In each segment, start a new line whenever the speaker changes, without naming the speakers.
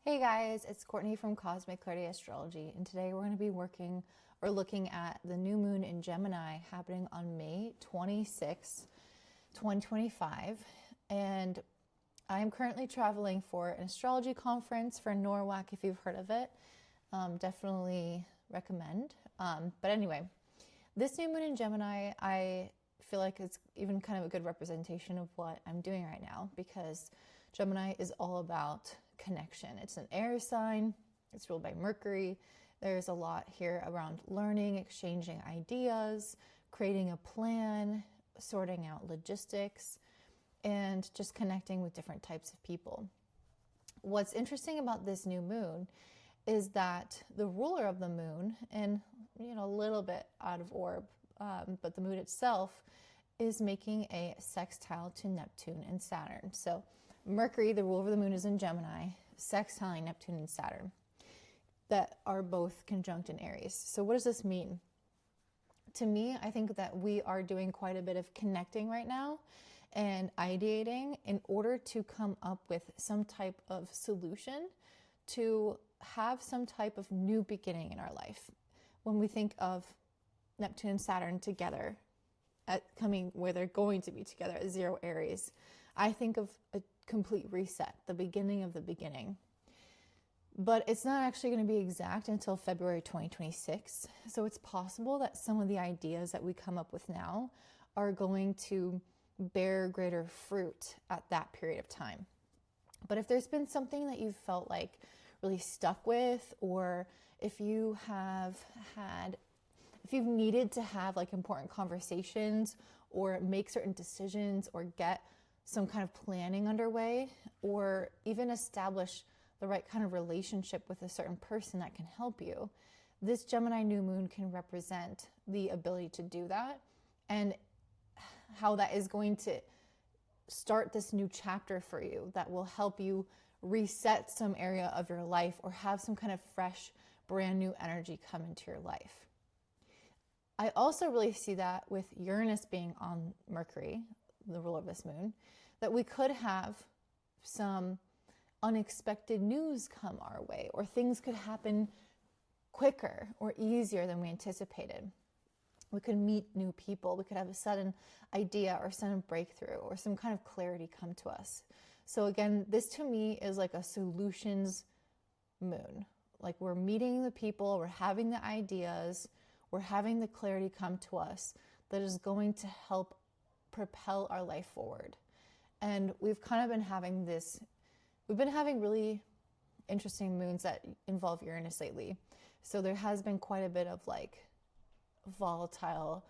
Hey guys, it's Courtney from Cosmic Clarity Astrology, and today we're going to be looking at the new moon in Gemini happening on May 26, 2025. And I'm currently traveling for an astrology conference for Norwalk, if you've heard of it. Definitely recommend. But anyway, this new moon in Gemini, I feel like it's even kind of a good representation of what I'm doing right now, because Gemini is all about connection. It's an air sign. It's ruled by Mercury. There's a lot here around learning, exchanging ideas, creating a plan, sorting out logistics, and just connecting with different types of people. What's interesting about this new moon is that the ruler of the moon, and a little bit out of orb, but the moon itself is making a sextile to Neptune and Saturn. So Mercury, the ruler of the moon, is in Gemini, sextiling Neptune and Saturn, that are both conjunct in Aries. So what does this mean? To me, I think that we are doing quite a bit of connecting right now and ideating in order to come up with some type of solution to have some type of new beginning in our life. When we think of Neptune and Saturn together, where they're going to be together at 0 Aries, I think of a complete reset, the beginning of the beginning. But it's not actually going to be exact until February 2026. So it's possible that some of the ideas that we come up with now are going to bear greater fruit at that period of time. But if there's been something that you've felt like really stuck with, or if you've needed to have like important conversations or make certain decisions or get some kind of planning underway, or even establish the right kind of relationship with a certain person that can help you, this Gemini new moon can represent the ability to do that, and how that is going to start this new chapter for you that will help you reset some area of your life or have some kind of fresh, brand new energy come into your life. I also really see that with Uranus being on Mercury, the ruler of this moon, that we could have some unexpected news come our way, or things could happen quicker or easier than we anticipated. We could meet new people. We could have a sudden idea or sudden breakthrough or some kind of clarity come to us. So again, this to me is like a solutions moon. Like, we're meeting the people, we're having the ideas, we're having the clarity come to us that is going to help propel our life forward. And we've kind of been having really interesting moons that involve Uranus lately. So there has been quite a bit of like volatile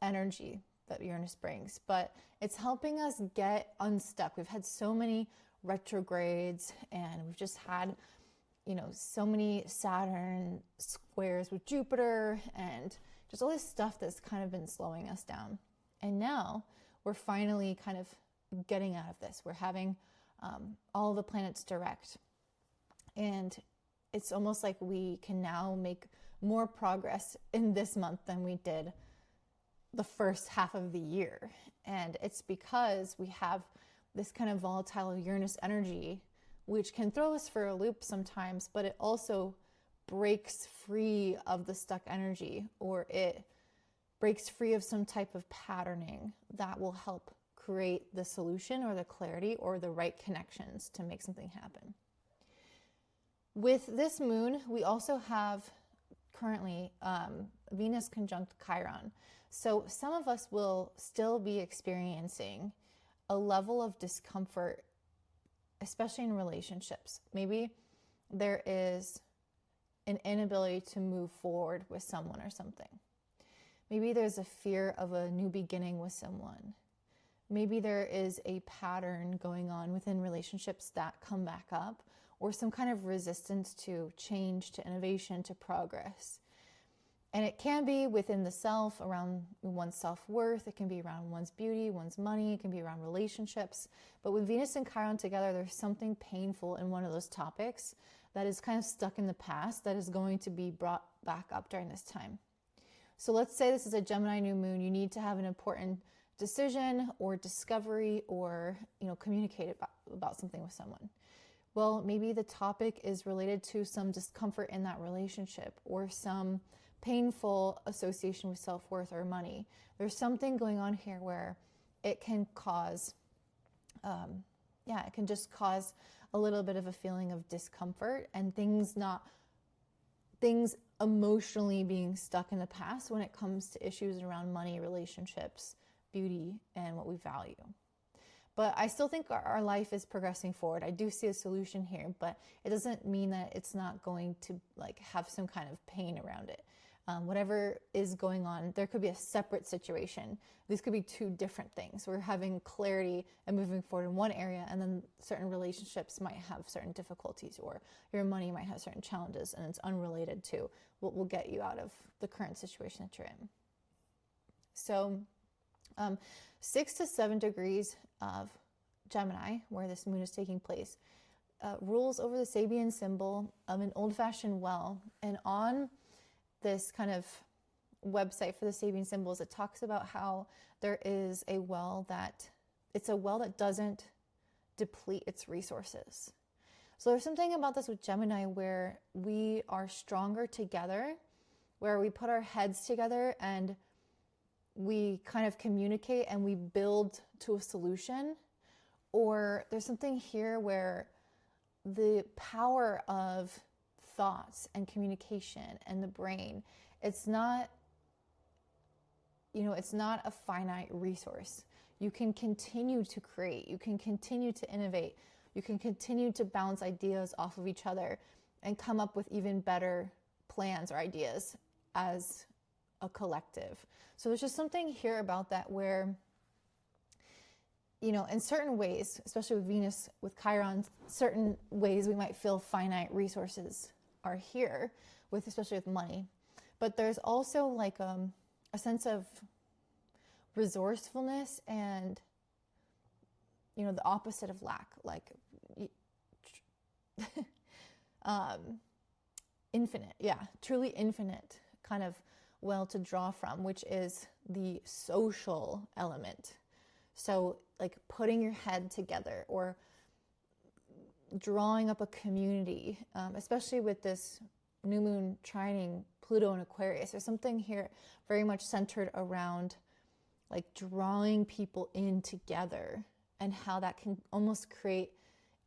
energy that Uranus brings, but it's helping us get unstuck. We've had so many retrogrades, and we've just had so many Saturn squares with Jupiter, and just all this stuff that's kind of been slowing us down. And now we're finally kind of getting out of this. We're having all the planets direct. And it's almost like we can now make more progress in this month than we did the first half of the year. And it's because we have this kind of volatile Uranus energy, which can throw us for a loop sometimes, but it also breaks free of the stuck energy, or it breaks free of some type of patterning that will help create the solution or the clarity or the right connections to make something happen. With this moon, we also have currently Venus conjunct Chiron. So some of us will still be experiencing a level of discomfort, especially in relationships. Maybe there is an inability to move forward with someone or something. Maybe there's a fear of a new beginning with someone. Maybe there is a pattern going on within relationships that come back up, or some kind of resistance to change, to innovation, to progress. And it can be within the self, around one's self-worth. It can be around one's beauty, one's money. It can be around relationships. But with Venus and Chiron together, there's something painful in one of those topics that is kind of stuck in the past that is going to be brought back up during this time. So let's say this is a Gemini new moon. You need to have an important decision or discovery, or communicate about something with someone. Well, maybe the topic is related to some discomfort in that relationship or some painful association with self-worth or money. There's something going on here where it can cause, it can just cause a little bit of a feeling of discomfort and things emotionally being stuck in the past when it comes to issues around money, relationships, beauty, and what we value. But I still think our life is progressing forward. I do see a solution here, but it doesn't mean that it's not going to like have some kind of pain around it. Whatever is going on, there could be a separate situation. These could be two different things. We're having clarity and moving forward in one area, and then certain relationships might have certain difficulties, or your money might have certain challenges, and it's unrelated to what will get you out of the current situation that you're in. So 6 to 7 degrees of Gemini, where this moon is taking place, rules over the Sabian symbol of an old-fashioned well. And on this kind of website for the Sabian symbols, it talks about how there is a well that doesn't deplete its resources. So there's something about this with Gemini where we are stronger together, where we put our heads together and we kind of communicate and we build to a solution. Or there's something here where the power of thoughts and communication and the brain, it's not a finite resource. You can continue to create, you can continue to innovate, you can continue to bounce ideas off of each other and come up with even better plans or ideas as a collective. So there's just something here about that where, in certain ways, especially with Venus, with Chiron, certain ways we might feel finite resources are here, especially with money. But there's also like a sense of resourcefulness and, the opposite of lack, like infinite, truly infinite kind of well to draw from, which is the social element. So like putting your head together or drawing up a community, especially with this new moon trining Pluto in Aquarius. There's something here very much centered around like drawing people in together and how that can almost create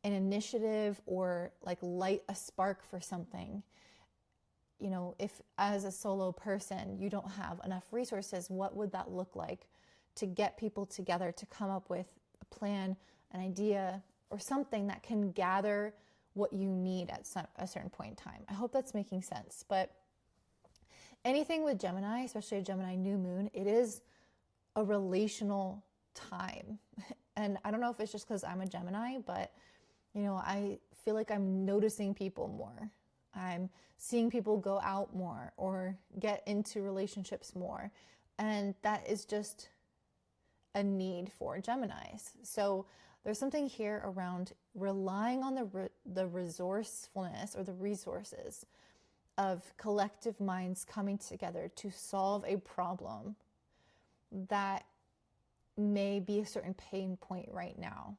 an initiative or like light a spark for something. If as a solo person you don't have enough resources, what would that look like to get people together to come up with a plan, an idea, or something that can gather what you need at a certain point in time? I hope that's making sense. But anything with Gemini, especially a Gemini new moon, it is a relational time. And I don't know if it's just because I'm a Gemini, but I feel like I'm noticing people more. I'm seeing people go out more or get into relationships more. And that is just a need for Geminis. So there's something here around relying on the resourcefulness or the resources of collective minds coming together to solve a problem that may be a certain pain point right now.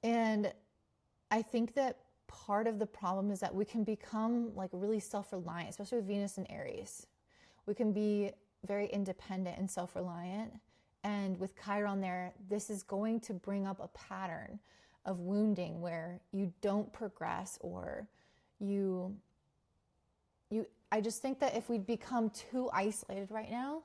And I think that part of the problem is that we can become like really self-reliant, especially with Venus and Aries. We can be very independent and self-reliant. And with Chiron there, this is going to bring up a pattern of wounding where you don't progress or I just think that if we become too isolated right now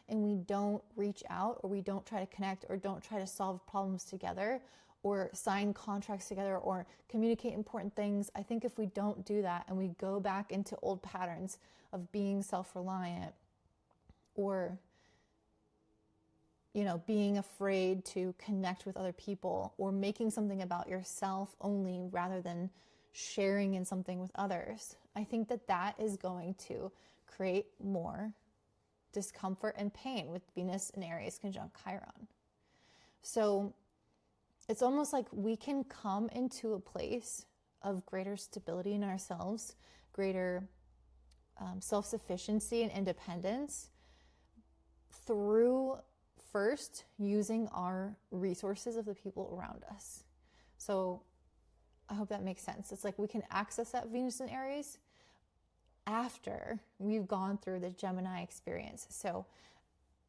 and we don't reach out or we don't try to connect or don't try to solve problems together or sign contracts together or communicate important things, I think if we don't do that and we go back into old patterns of being self-reliant or being afraid to connect with other people or making something about yourself only rather than sharing in something with others, I think that is going to create more discomfort and pain with Venus and Aries conjunct Chiron. So it's almost like we can come into a place of greater stability in ourselves, greater self-sufficiency and independence through first using our resources of the people around us. So I hope that makes sense. It's like we can access that Venus and Aries after we've gone through the Gemini experience. So,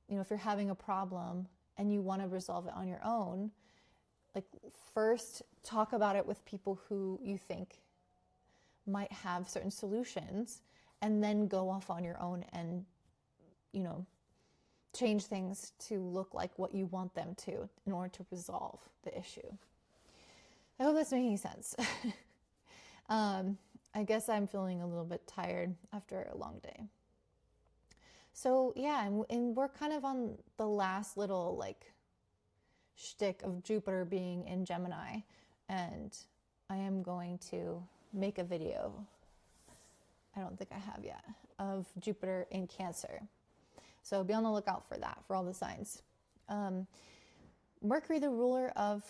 you know, if you're having a problem and you want to resolve it on your own, like first talk about it with people who you think might have certain solutions, and then go off on your own and, you know, change things to look like what you want them to in order to resolve the issue. I hope that's making sense. I guess I'm feeling a little bit tired after a long day. So yeah, and we're kind of on the last little like shtick of Jupiter being in Gemini, and I am going to make a video, I don't think I have yet, of Jupiter in Cancer. So be on the lookout for that, for all the signs. Mercury, the ruler of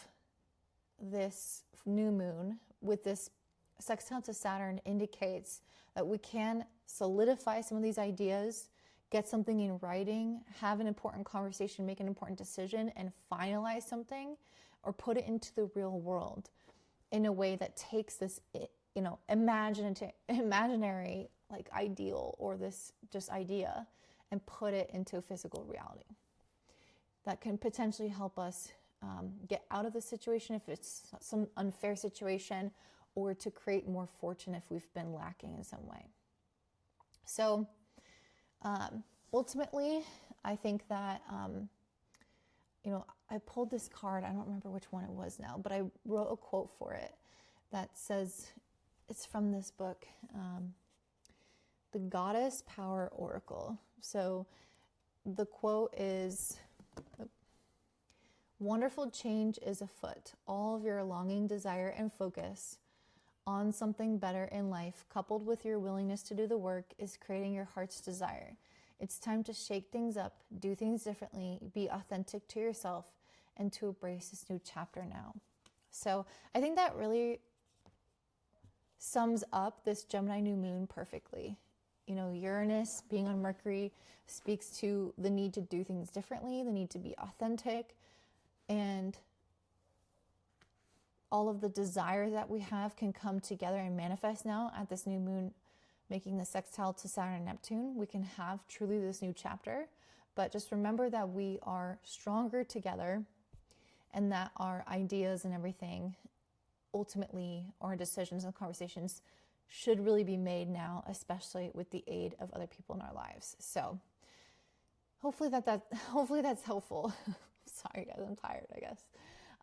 this new moon, with this sextile to Saturn, indicates that we can solidify some of these ideas, get something in writing, have an important conversation, make an important decision, and finalize something or put it into the real world in a way that takes this, you know, imaginary like ideal or this just idea and put it into physical reality. That can potentially help us get out of the situation if it's some unfair situation, or to create more fortune if we've been lacking in some way. So ultimately, I think that, you know, I pulled this card, I don't remember which one it was now, but I wrote a quote for it that says, it's from this book, The Goddess Power Oracle. So the quote is, wonderful change is afoot. All of your longing, desire, and focus on something better in life, coupled with your willingness to do the work, is creating your heart's desire. It's time to shake things up, do things differently, be authentic to yourself, and to embrace this new chapter now. So I think that really sums up this Gemini new moon perfectly. You know, Uranus being on Mercury speaks to the need to do things differently, the need to be authentic, and all of the desires that we have can come together and manifest now at this new moon, making the sextile to Saturn and Neptune. We can have truly this new chapter, but just remember that we are stronger together, and that our ideas and everything, ultimately our decisions and conversations, should really be made now, especially with the aid of other people in our lives. So hopefully that's helpful. Sorry guys, I'm tired, I guess.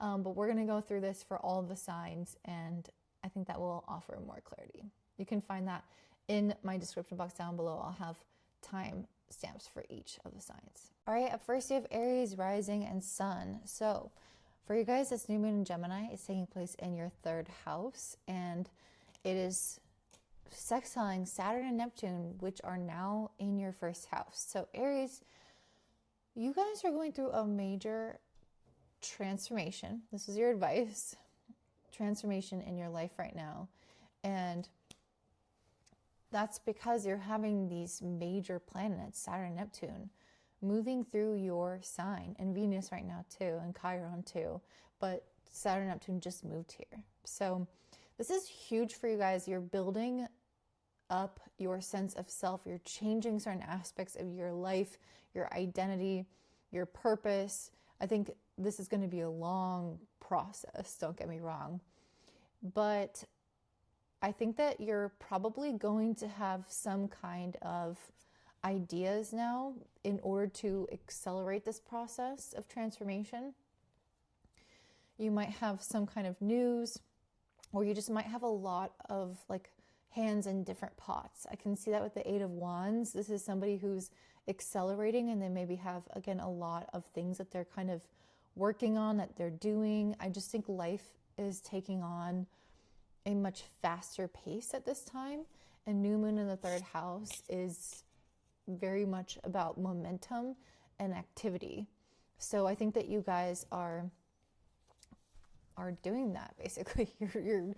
But we're going to go through this for all of the signs, and I think that will offer more clarity. You can find that in my description box down below. I'll have time stamps for each of the signs. All right, up first you have Aries, rising, and sun. So for you guys, this new moon in Gemini is taking place in your 3rd house, and it is sextiling Saturn and Neptune, which are now in your 1st house. So Aries, you guys are going through a major transformation. This is your advice. Transformation in your life right now. And that's because you're having these major planets, Saturn and Neptune, moving through your sign, and Venus right now too, and Chiron too. But Saturn and Neptune just moved here. So this is huge for you guys. You're building up your sense of self. You're changing certain aspects of your life, your identity, your purpose. I think this is going to be a long process, don't get me wrong. But I think that you're probably going to have some kind of ideas now in order to accelerate this process of transformation. You might have some kind of news, or you just might have a lot of like hands in different pots. I can see that with the 8 of Wands. This is somebody who's accelerating, and they maybe have, again, a lot of things that they're kind of working on, that they're doing. I just think life is taking on a much faster pace at this time, and new moon in the 3rd house is very much about momentum and activity. So I think that you guys are doing that, basically. You're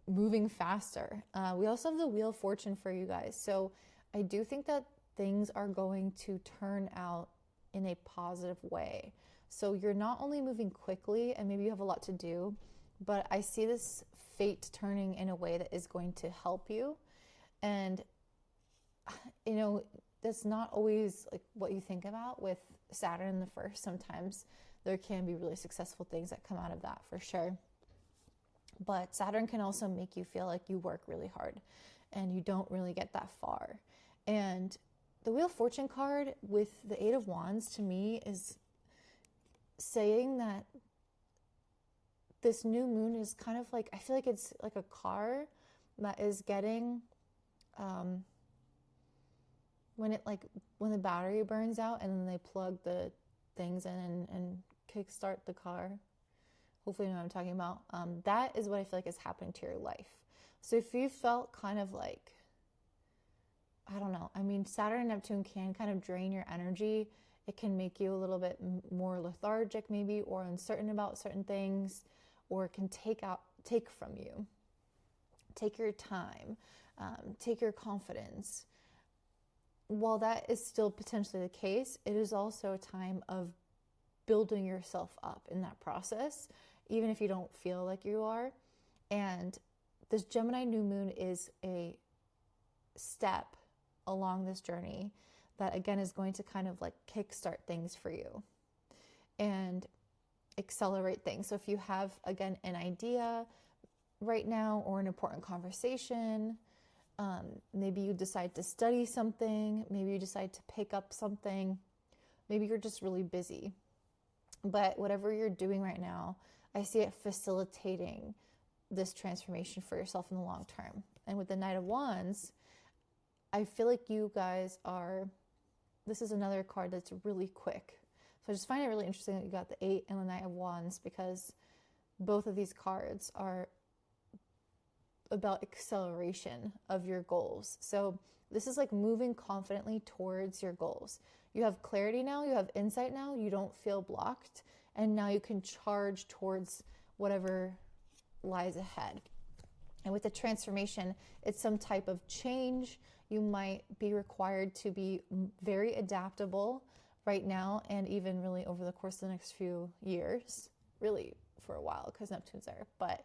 moving faster. We also have the Wheel of Fortune for you guys. So I do think that things are going to turn out in a positive way. So you're not only moving quickly, and maybe you have a lot to do, but I see this fate turning in a way that is going to help you. And, you know, that's not always like what you think about with Saturn in the first. Sometimes there can be really successful things that come out of that, for sure. But Saturn can also make you feel like you work really hard and you don't really get that far. And the Wheel of Fortune card with the Eight of Wands, to me, is saying that this new moon is kind of like, I feel like it's like a car that is getting, when the battery burns out and then they plug the things in and kickstart the car. Hopefully you know what I'm talking about. That is what I feel like is happening to your life. So if you felt kind of like, I don't know, I mean, Saturn and Neptune can kind of drain your energy. It can make you a little bit more lethargic maybe, or uncertain about certain things, or it can take from you. Take your time, take your confidence. While that is still potentially the case, it is also a time of building yourself up in that process, even if you don't feel like you are. And this Gemini new moon is a step along this journey that, again, is going to kind of like kickstart things for you and accelerate things. So if you have, again, an idea right now or an important conversation, maybe you decide to study something, maybe you decide to pick up something, maybe you're just really busy. But whatever you're doing right now, I see it facilitating this transformation for yourself in the long term. And with the Knight of Wands, I feel like you guys are, this is another card that's really quick. So I just find it really interesting that you got the 8 and the Knight of Wands, because both of these cards are about acceleration of your goals. So this is like moving confidently towards your goals. You have clarity now, you have insight now, you don't feel blocked, and now you can charge towards whatever lies ahead. And with the transformation, it's some type of change. You might be required to be very adaptable right now, and even really over the course of the next few years, really for a while, because Neptune's there. But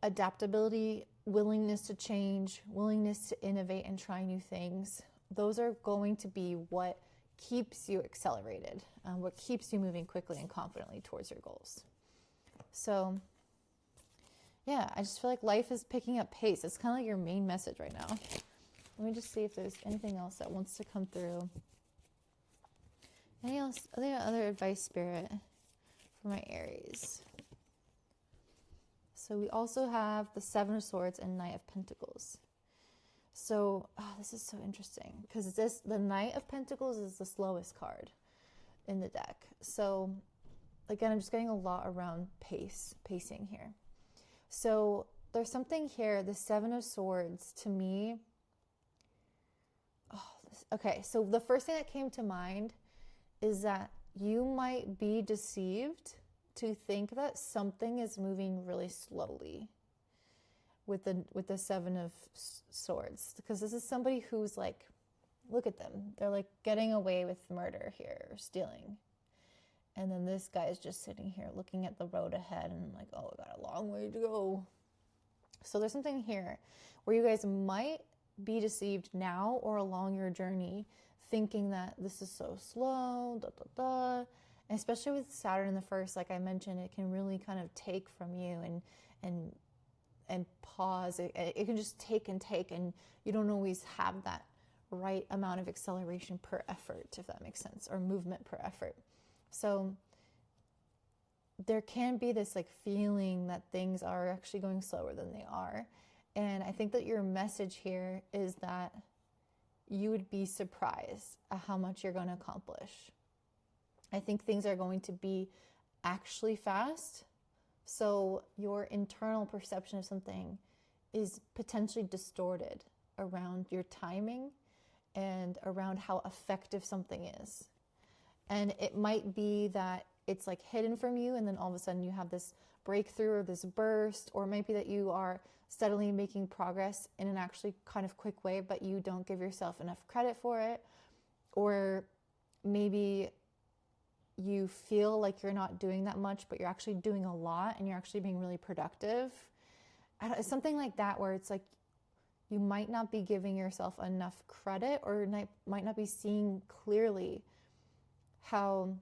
adaptability, willingness to change, willingness to innovate and try new things, those are going to be what keeps you accelerated, what keeps you moving quickly and confidently towards your goals. So yeah, I just feel like life is picking up pace. It's kind of like your main message right now. Let me just see if there's anything else that wants to come through. Any other advice, Spirit, for my Aries? So we also have the Seven of Swords and Knight of Pentacles. So this is so interesting, because the Knight of Pentacles is the slowest card in the deck. So again, I'm just getting a lot around pacing here. So there's something here, the Seven of Swords, to me. Okay, so the first thing that came to mind is that you might be deceived to think that something is moving really slowly with the Seven of Swords, because this is somebody who's like, look at them, they're like getting away with murder here, or stealing. And then this guy is just sitting here looking at the road ahead and like, oh, I got a long way to go. So there's something here where you guys might be deceived now or along your journey, thinking that this is so slow, And especially with Saturn in the first, like I mentioned, it can really kind of take from you and pause. It can just take, and you don't always have that right amount of acceleration per effort, if that makes sense, or movement per effort. So there can be this like feeling that things are actually going slower than they are. And I think that your message here is that you would be surprised at how much you're going to accomplish. I think things are going to be actually fast. So your internal perception of something is potentially distorted around your timing and around how effective something is. And it might be that it's like hidden from you, and then all of a sudden you have this breakthrough or this burst, or it might be that you are steadily making progress in an actually kind of quick way, but you don't give yourself enough credit for it. Or maybe you feel like you're not doing that much, but you're actually doing a lot and you're actually being really productive. Something like that, where it's like you might not be giving yourself enough credit, or might not be seeing clearly how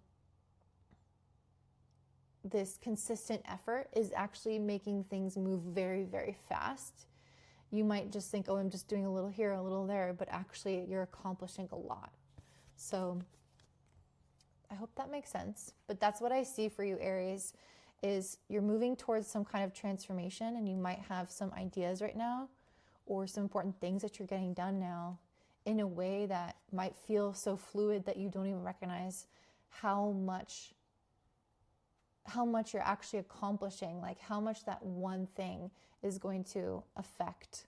this consistent effort is actually making things move very, very fast. You might just think, oh, I'm just doing a little here, a little there, but actually you're accomplishing a lot. So I hope that makes sense. But that's what I see for you, Aries, is you're moving towards some kind of transformation, and you might have some ideas right now or some important things that you're getting done now in a way that might feel so fluid that you don't even recognize how much you're actually accomplishing, like how much that one thing is going to affect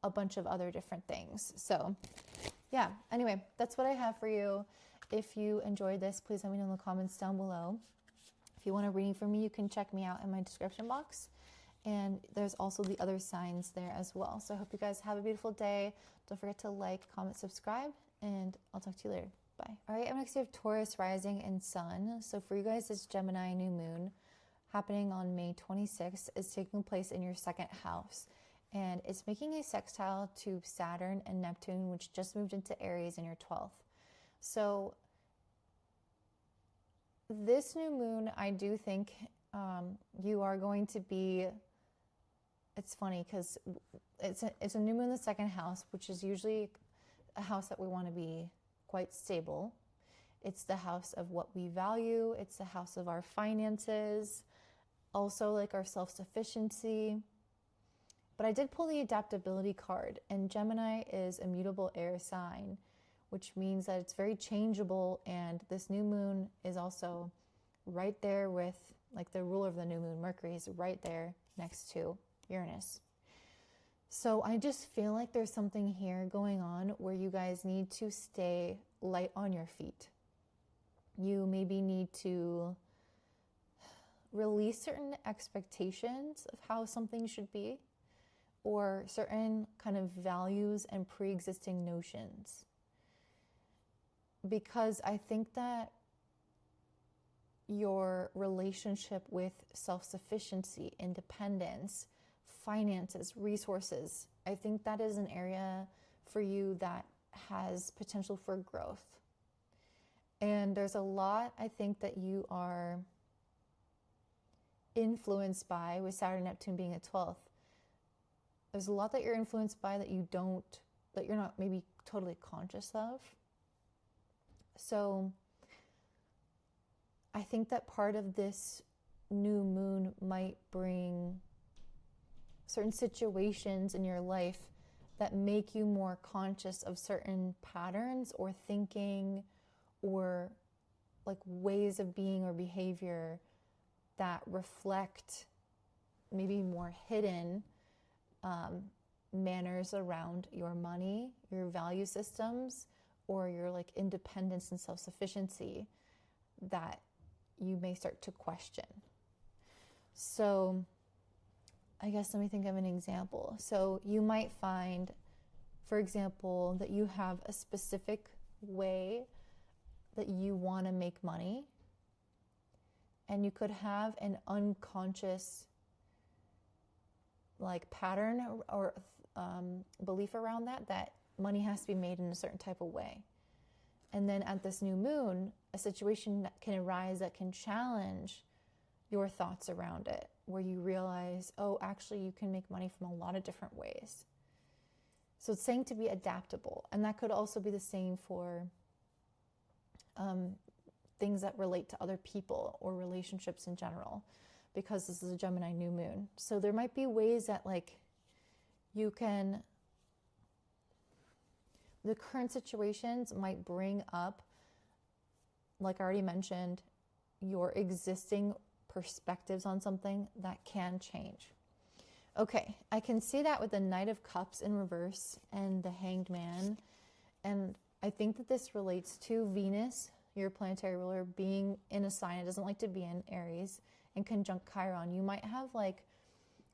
a bunch of other different things. So yeah, anyway, that's what I have for you. If you enjoyed this, please let me know in the comments down below. If you want a reading from me, you can check me out in my description box. And there's also the other signs there as well. So I hope you guys have a beautiful day. Don't forget to like, comment, subscribe, and I'll talk to you later. Bye. All right, I'm next to have Taurus rising and sun. So for you guys, this Gemini New Moon happening on May 26th is taking place in your second house. And it's making a sextile to Saturn and Neptune, which just moved into Aries in your 12th. So this new moon, I do think you are going to be, it's funny because it's a new moon in the second house, which is usually a house that we want to be quite stable. It's the house of what we value. It's the house of our finances, also like our self-sufficiency. But I did pull the adaptability card, and Gemini is a mutable air sign, which means that it's very changeable, and this new moon is also right there with, like, the ruler of the new moon, Mercury, is right there next to Uranus. So I just feel like there's something here going on where you guys need to stay light on your feet. You maybe need to release certain expectations of how something should be, or certain kind of values and pre-existing notions. Because I think that your relationship with self-sufficiency, independence, finances, resources, I think that is an area for you that has potential for growth. And there's a lot, I think, that you are influenced by, with Saturn and Neptune being at 12th. There's a lot that you're influenced by that you're not maybe totally conscious of. So I think that part of this new moon might bring certain situations in your life that make you more conscious of certain patterns or thinking or like ways of being or behavior that reflect maybe more hidden manners around your money, your value systems, or your like independence and self-sufficiency that you may start to question. So I guess let me think of an example. So you might find, for example, that you have a specific way that you want to make money, and you could have an unconscious like pattern or belief around that money has to be made in a certain type of way. And then at this new moon, a situation that can arise that can challenge your thoughts around it, where you realize, oh, actually you can make money from a lot of different ways. So it's saying to be adaptable. And that could also be the same for things that relate to other people or relationships in general, because this is a Gemini new moon. So there might be ways that like you can, the current situations might bring up, like I already mentioned, your existing perspectives on something that can change. Okay, I can see that with the Knight of Cups in reverse and the Hanged Man. And I think that this relates to Venus, your planetary ruler, being in a sign it doesn't like to be in, Aries, and conjunct Chiron. You might have like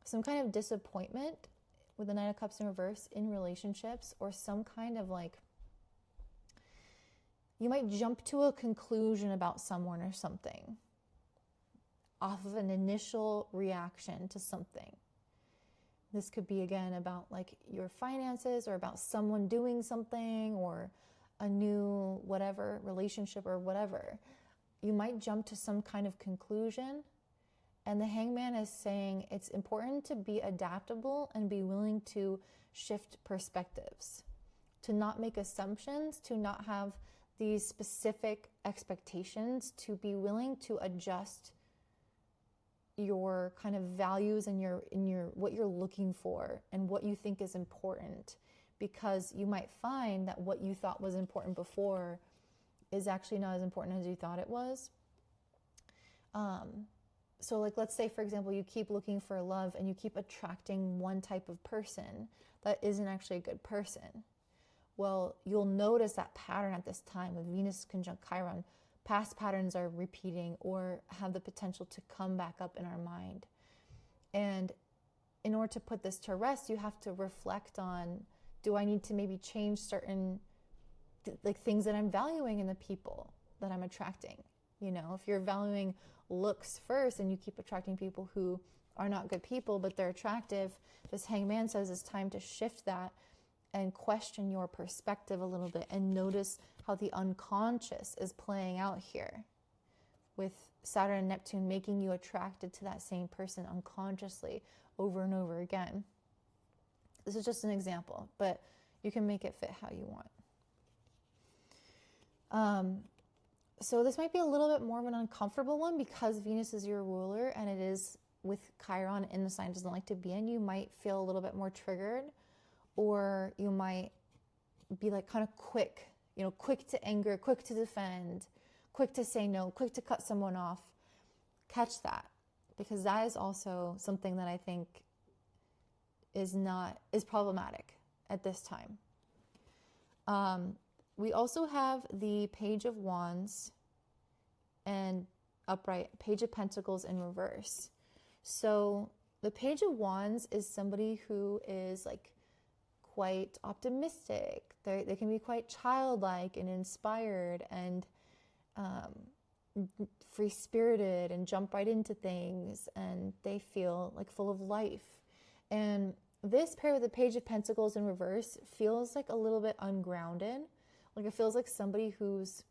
some kind of disappointment with the Knight of Cups in reverse in relationships, or some kind of like you might jump to a conclusion about someone or something off of an initial reaction to something. This could be, again, about like your finances or about someone doing something or a new whatever relationship or whatever. You might jump to some kind of conclusion, and the Hangman is saying it's important to be adaptable and be willing to shift perspectives, to not make assumptions, to not have these specific expectations, to be willing to adjust your kind of values and your what you're looking for and what you think is important, because you might find that what you thought was important before is actually not as important as you thought it was. So like, let's say, for example, you keep looking for love and you keep attracting one type of person that isn't actually a good person. Well, you'll notice that pattern at this time with Venus conjunct Chiron. Past patterns are repeating or have the potential to come back up in our mind. And in order to put this to rest, you have to reflect on, do I need to maybe change certain like things that I'm valuing in the people that I'm attracting? You know, if you're valuing looks first and you keep attracting people who are not good people, but they're attractive, this Hangman says it's time to shift that and question your perspective a little bit and notice how the unconscious is playing out here with Saturn and Neptune making you attracted to that same person unconsciously over and over again. This is just an example, but you can make it fit how you want. So this might be a little bit more of an uncomfortable one because Venus is your ruler and it is with Chiron in the sign it doesn't like to be in. You might feel a little bit more triggered, or you might be like kind of quick, you know, quick to anger, quick to defend, quick to say no, quick to cut someone off. Catch that, because that is also something that I think is problematic at this time. We also have the Page of Wands and upright, Page of Pentacles in reverse. So the Page of Wands is somebody who is like quite optimistic. They can be quite childlike and inspired and free-spirited and jump right into things, and they feel like full of life. And this pair with the Page of Pentacles in reverse feels like a little bit ungrounded. Like it feels like somebody who's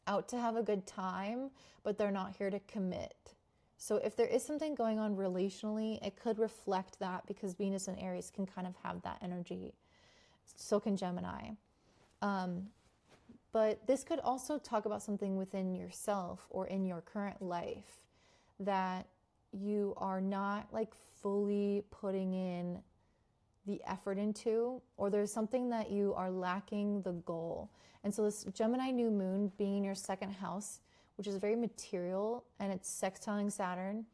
out to have a good time, but they're not here to commit. So if there is something going on relationally, it could reflect that, because Venus and Aries can kind of have that energy. So can Gemini. But this could also talk about something within yourself or in your current life that you are not like fully putting in the effort into, or there's something that you are lacking the goal. And so this Gemini New Moon being in your second house, which is very material, and it's sextiling Saturn,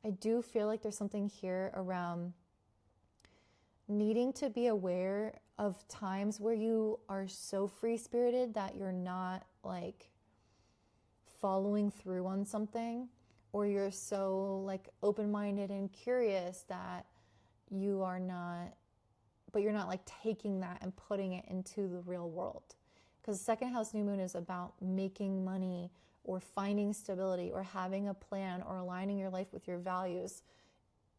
I do feel like there's something here around needing to be aware of times where you are so free-spirited that you're not like following through on something, or you're so like open-minded and curious that you are not, but you're not like taking that and putting it into the real world. Because second house new moon is about making money or finding stability or having a plan or aligning your life with your values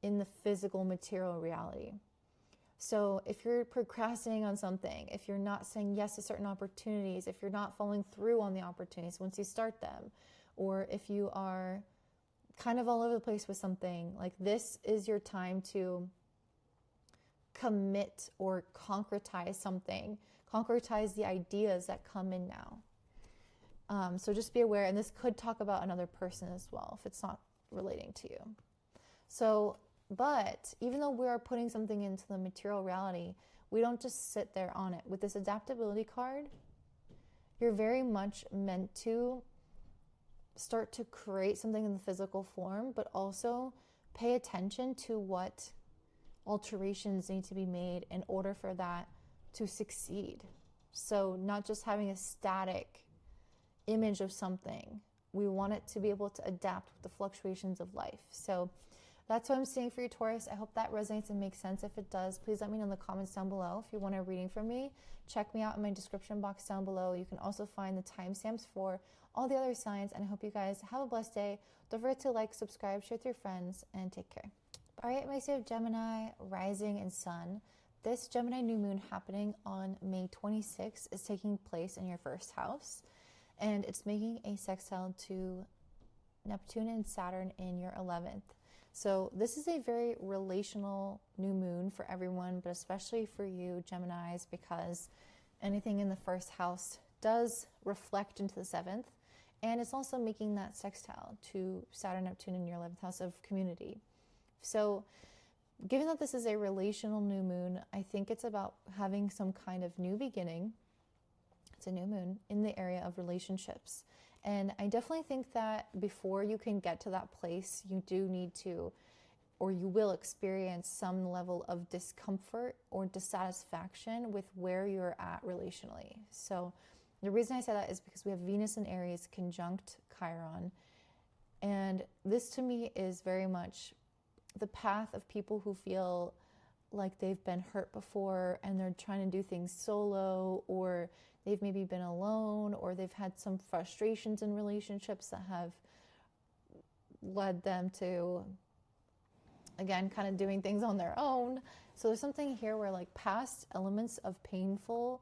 in the physical material reality. So if you're procrastinating on something, if you're not saying yes to certain opportunities, if you're not following through on the opportunities once you start them, or if you are kind of all over the place with something, like this is your time to commit or concretize something, concretize the ideas that come in now. So just be aware, and this could talk about another person as well if it's not relating to you. So, but even though we are putting something into the material reality, we don't just sit there on it. With this adaptability card, you're very much meant to start to create something in the physical form, but also pay attention to what alterations need to be made in order for that to succeed. So not just having a static image of something. We want it to be able to adapt with the fluctuations of life. So That's what I'm seeing for you, Taurus. I hope that resonates and makes sense. If it does, please let me know in the comments down below. If you want a reading from me, check me out in my description box down below. You can also find the timestamps for all the other signs, and I hope you guys have a blessed day. Don't forget to like, subscribe, share with your friends, and take care. All right, my sign of Gemini, rising and sun. This Gemini new moon happening on May 26th is taking place in your first house, and it's making a sextile to Neptune and Saturn in your 11th. So this is a very relational new moon for everyone, but especially for you, Geminis, because anything in the first house does reflect into the 7th, and it's also making that sextile to Saturn, Neptune in your 11th house of community. So given that this is a relational new moon, I think it's about having some kind of new beginning. It's a new moon in the area of relationships. And I definitely think that before you can get to that place, you do need to, or you will experience some level of discomfort or dissatisfaction with where you're at relationally. So the reason I say that is because we have Venus in Aries conjunct Chiron. And this to me is very much the path of people who feel like they've been hurt before and they're trying to do things solo, or they've maybe been alone, or they've had some frustrations in relationships that have led them to, again, kind of doing things on their own. So there's something here where like past elements of painful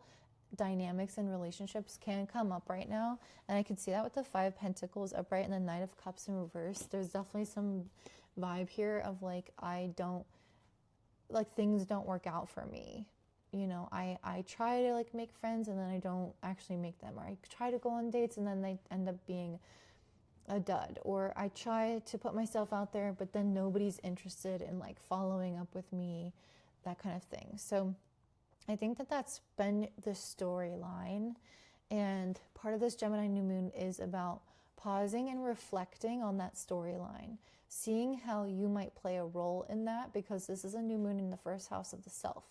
dynamics in relationships can come up right now. And I can see that with the 5 Pentacles upright and the Knight of Cups in reverse. There's definitely some vibe here of like, things don't work out for me. You know, I try to like make friends and then I don't actually make them, or I try to go on dates and then they end up being a dud, or I try to put myself out there but then nobody's interested in like following up with me, that kind of thing. So I think that that's been the storyline, and part of this Gemini new moon is about pausing and reflecting on that storyline, seeing how you might play a role in that, because this is a new moon in the first house of the self.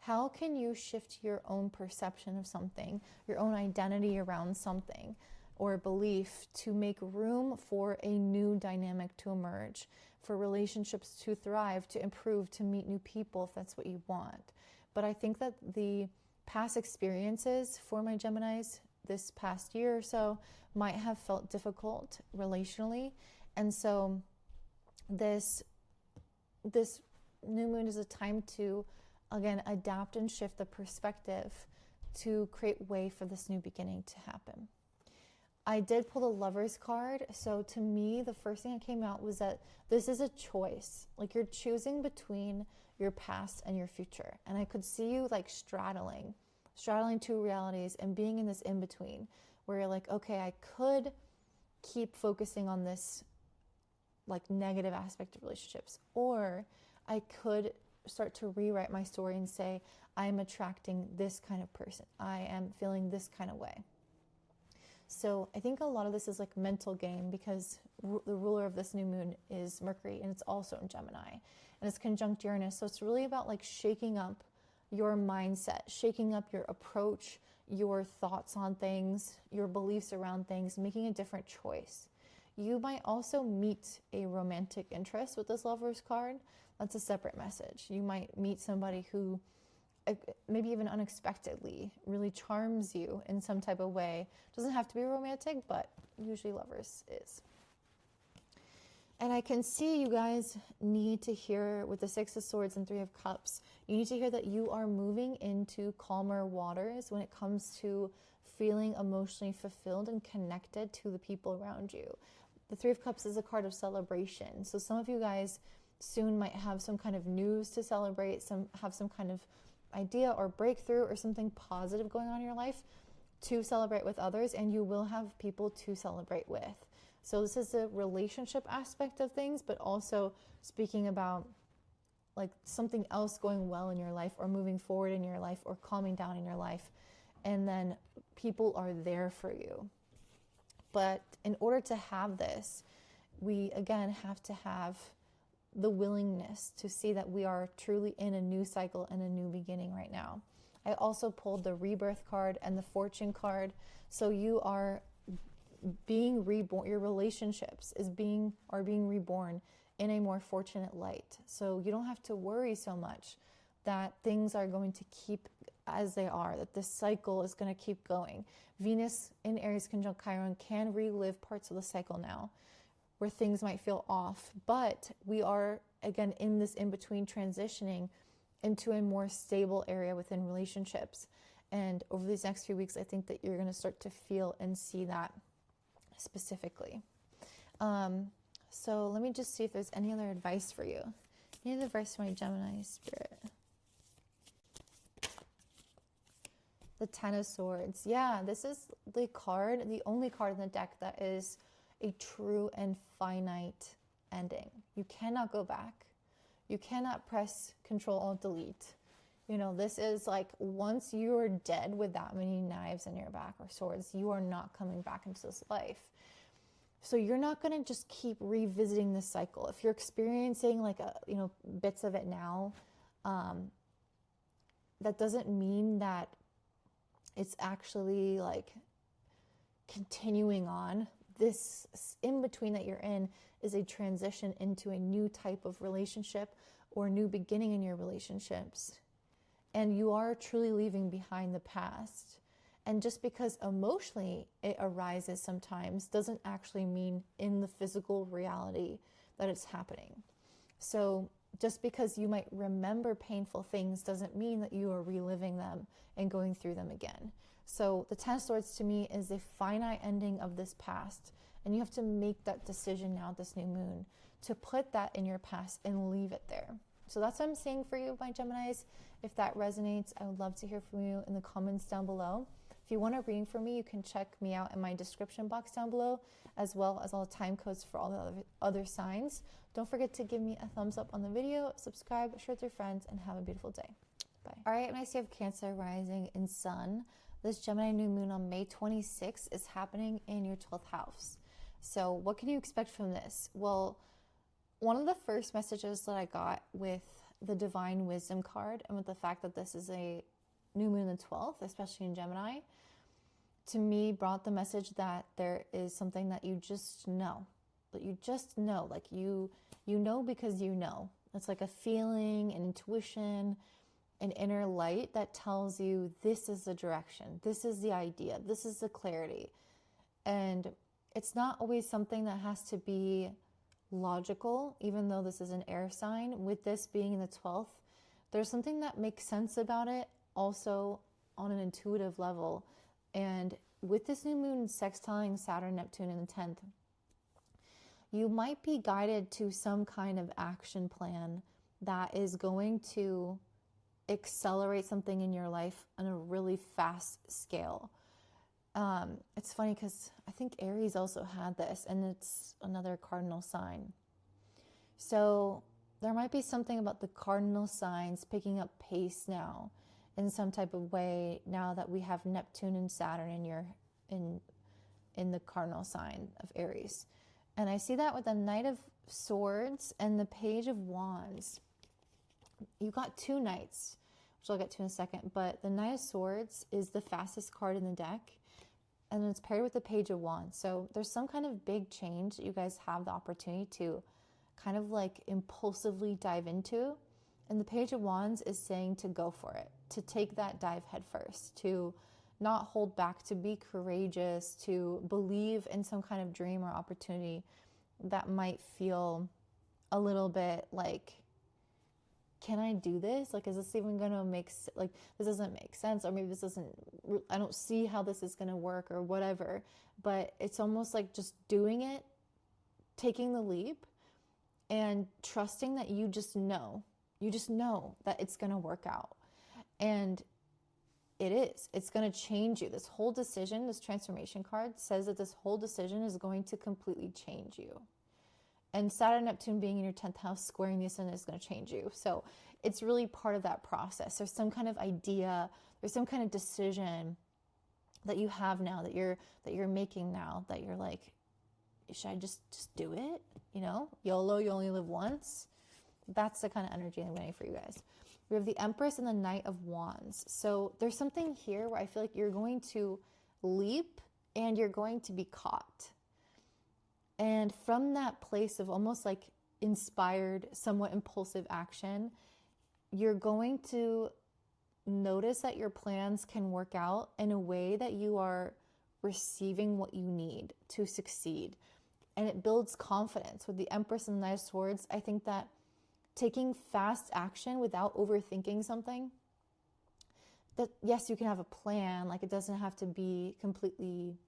How can you shift your own perception of something, your own identity around something or belief, to make room for a new dynamic to emerge, for relationships to thrive, to improve, to meet new people if that's what you want. But I think that the past experiences for my Geminis this past year or so might have felt difficult relationally. And so this new moon is a time to, again, adapt and shift the perspective to create way for this new beginning to happen. I did pull the Lovers card. So to me, the first thing that came out was that this is a choice. Like, you're choosing between your past and your future. And I could see you like straddling two realities and being in this in-between where you're like, okay, I could keep focusing on this like negative aspect of relationships, or I could start to rewrite my story and say, I'm attracting this kind of person. I am feeling this kind of way. So I think a lot of this is like mental game, because the ruler of this new moon is Mercury, and it's also in Gemini, and it's conjunct Uranus. So it's really about like shaking up your mindset, shaking up your approach, your thoughts on things, your beliefs around things, making a different choice. You might also meet a romantic interest with this Lovers card. That's a separate message. You might meet somebody who maybe even unexpectedly really charms you in some type of way. Doesn't have to be romantic, but usually Lovers is. And I can see you guys need to hear, with the 6 of Swords and 3 of Cups, you need to hear that you are moving into calmer waters when it comes to feeling emotionally fulfilled and connected to the people around you. The 3 of Cups is a card of celebration. So some of you guys soon might have some kind of news to celebrate, have some kind of idea or breakthrough or something positive going on in your life to celebrate with others, and you will have people to celebrate with. So this is a relationship aspect of things, but also speaking about like something else going well in your life, or moving forward in your life, or calming down in your life. And then people are there for you. But in order to have this, we again have to have the willingness to see that we are truly in a new cycle and a new beginning right now. I also pulled the Rebirth card and the Fortune card. So you are being reborn. Your relationships are being reborn in a more fortunate light. So you don't have to worry so much that things are going to keep as they are, that this cycle is going to keep going. Venus in Aries conjunct Chiron can relive parts of the cycle now where things might feel off, but we are, again, in this in-between transitioning into a more stable area within relationships. And over these next few weeks, I think that you're going to start to feel and see that specifically. So let me just see if there's any other advice for you. Any other advice for my Gemini spirit? The Ten of Swords. Yeah, this is the card, the only card in the deck that is a true and finite ending. You cannot go back. You cannot press Control-Alt-Delete. You know, this is like, once you're dead with that many knives in your back or swords, you are not coming back into this life. So you're not going to just keep revisiting this cycle. If you're experiencing like bits of it now, that doesn't mean that it's actually like continuing on. This in between that you're in is a transition into a new type of relationship or new beginning in your relationships. And you are truly leaving behind the past. And just because emotionally it arises sometimes doesn't actually mean in the physical reality that it's happening. So just because you might remember painful things doesn't mean that you are reliving them and going through them again. So the Ten of Swords to me is a finite ending of this past. And you have to make that decision now, this new moon, to put that in your past and leave it there. So that's what I'm saying for you, my Geminis. If that resonates, I would love to hear from you in the comments down below. If you want a reading from me, you can check me out in my description box down below, as well as all the time codes for all the other signs. Don't forget to give me a thumbs up on the video, subscribe, share with your friends, and have a beautiful day. Bye. All right, nice. You have Cancer rising in Sun. This Gemini new moon on May 26th is happening in your 12th house. So what can you expect from this? Well, one of the first messages that I got with the Divine Wisdom card and with the fact that this is a new moon in the 12th, especially in Gemini, to me brought the message that there is something that you just know. That you just know. Like you know because you know. It's like a feeling, an intuition, an inner light that tells you this is the direction, this is the idea, this is the clarity. And it's not always something that has to be logical, even though this is an air sign. With this being in the 12th, there's something that makes sense about it also on an intuitive level. And with this new moon sextiling Saturn, Neptune in the 10th, you might be guided to some kind of action plan that is going to accelerate something in your life on a really fast scale. It's funny because I think Aries also had this, and it's another cardinal sign. So there might be something about the cardinal signs picking up pace now in some type of way, now that we have Neptune and Saturn in the cardinal sign of Aries. And I see that with the Knight of Swords and the Page of Wands. You got two knights, which I'll get to in a second, but the Knight of Swords is the fastest card in the deck, and it's paired with the Page of Wands. So there's some kind of big change that you guys have the opportunity to kind of like impulsively dive into. And the Page of Wands is saying to go for it, to take that dive head first, to not hold back, to be courageous, to believe in some kind of dream or opportunity that might feel a little bit like, can I do this? Like, is this even going to like, this doesn't make sense, or maybe this doesn't, I don't see how this is going to work or whatever. But it's almost like just doing it, taking the leap, and trusting that you just know that it's going to work out. And it is. It's going to change you. This whole decision, this transformation card says that this whole decision is going to completely change you. And Saturn, Neptune being in your 10th house, squaring the ascendant is going to change you. So it's really part of that process. There's some kind of idea, there's some kind of decision that you have now, that you're making now, that you're like, should I just do it? You know, YOLO, you only live once. That's the kind of energy I'm getting for you guys. We have the Empress and the Knight of Wands. So there's something here where I feel like you're going to leap and you're going to be caught. And from that place of almost like inspired, somewhat impulsive action, you're going to notice that your plans can work out in a way that you are receiving what you need to succeed. And it builds confidence. With the Empress and the Knight of Swords, I think that taking fast action without overthinking something, that yes, you can have a plan, like it doesn't have to be completely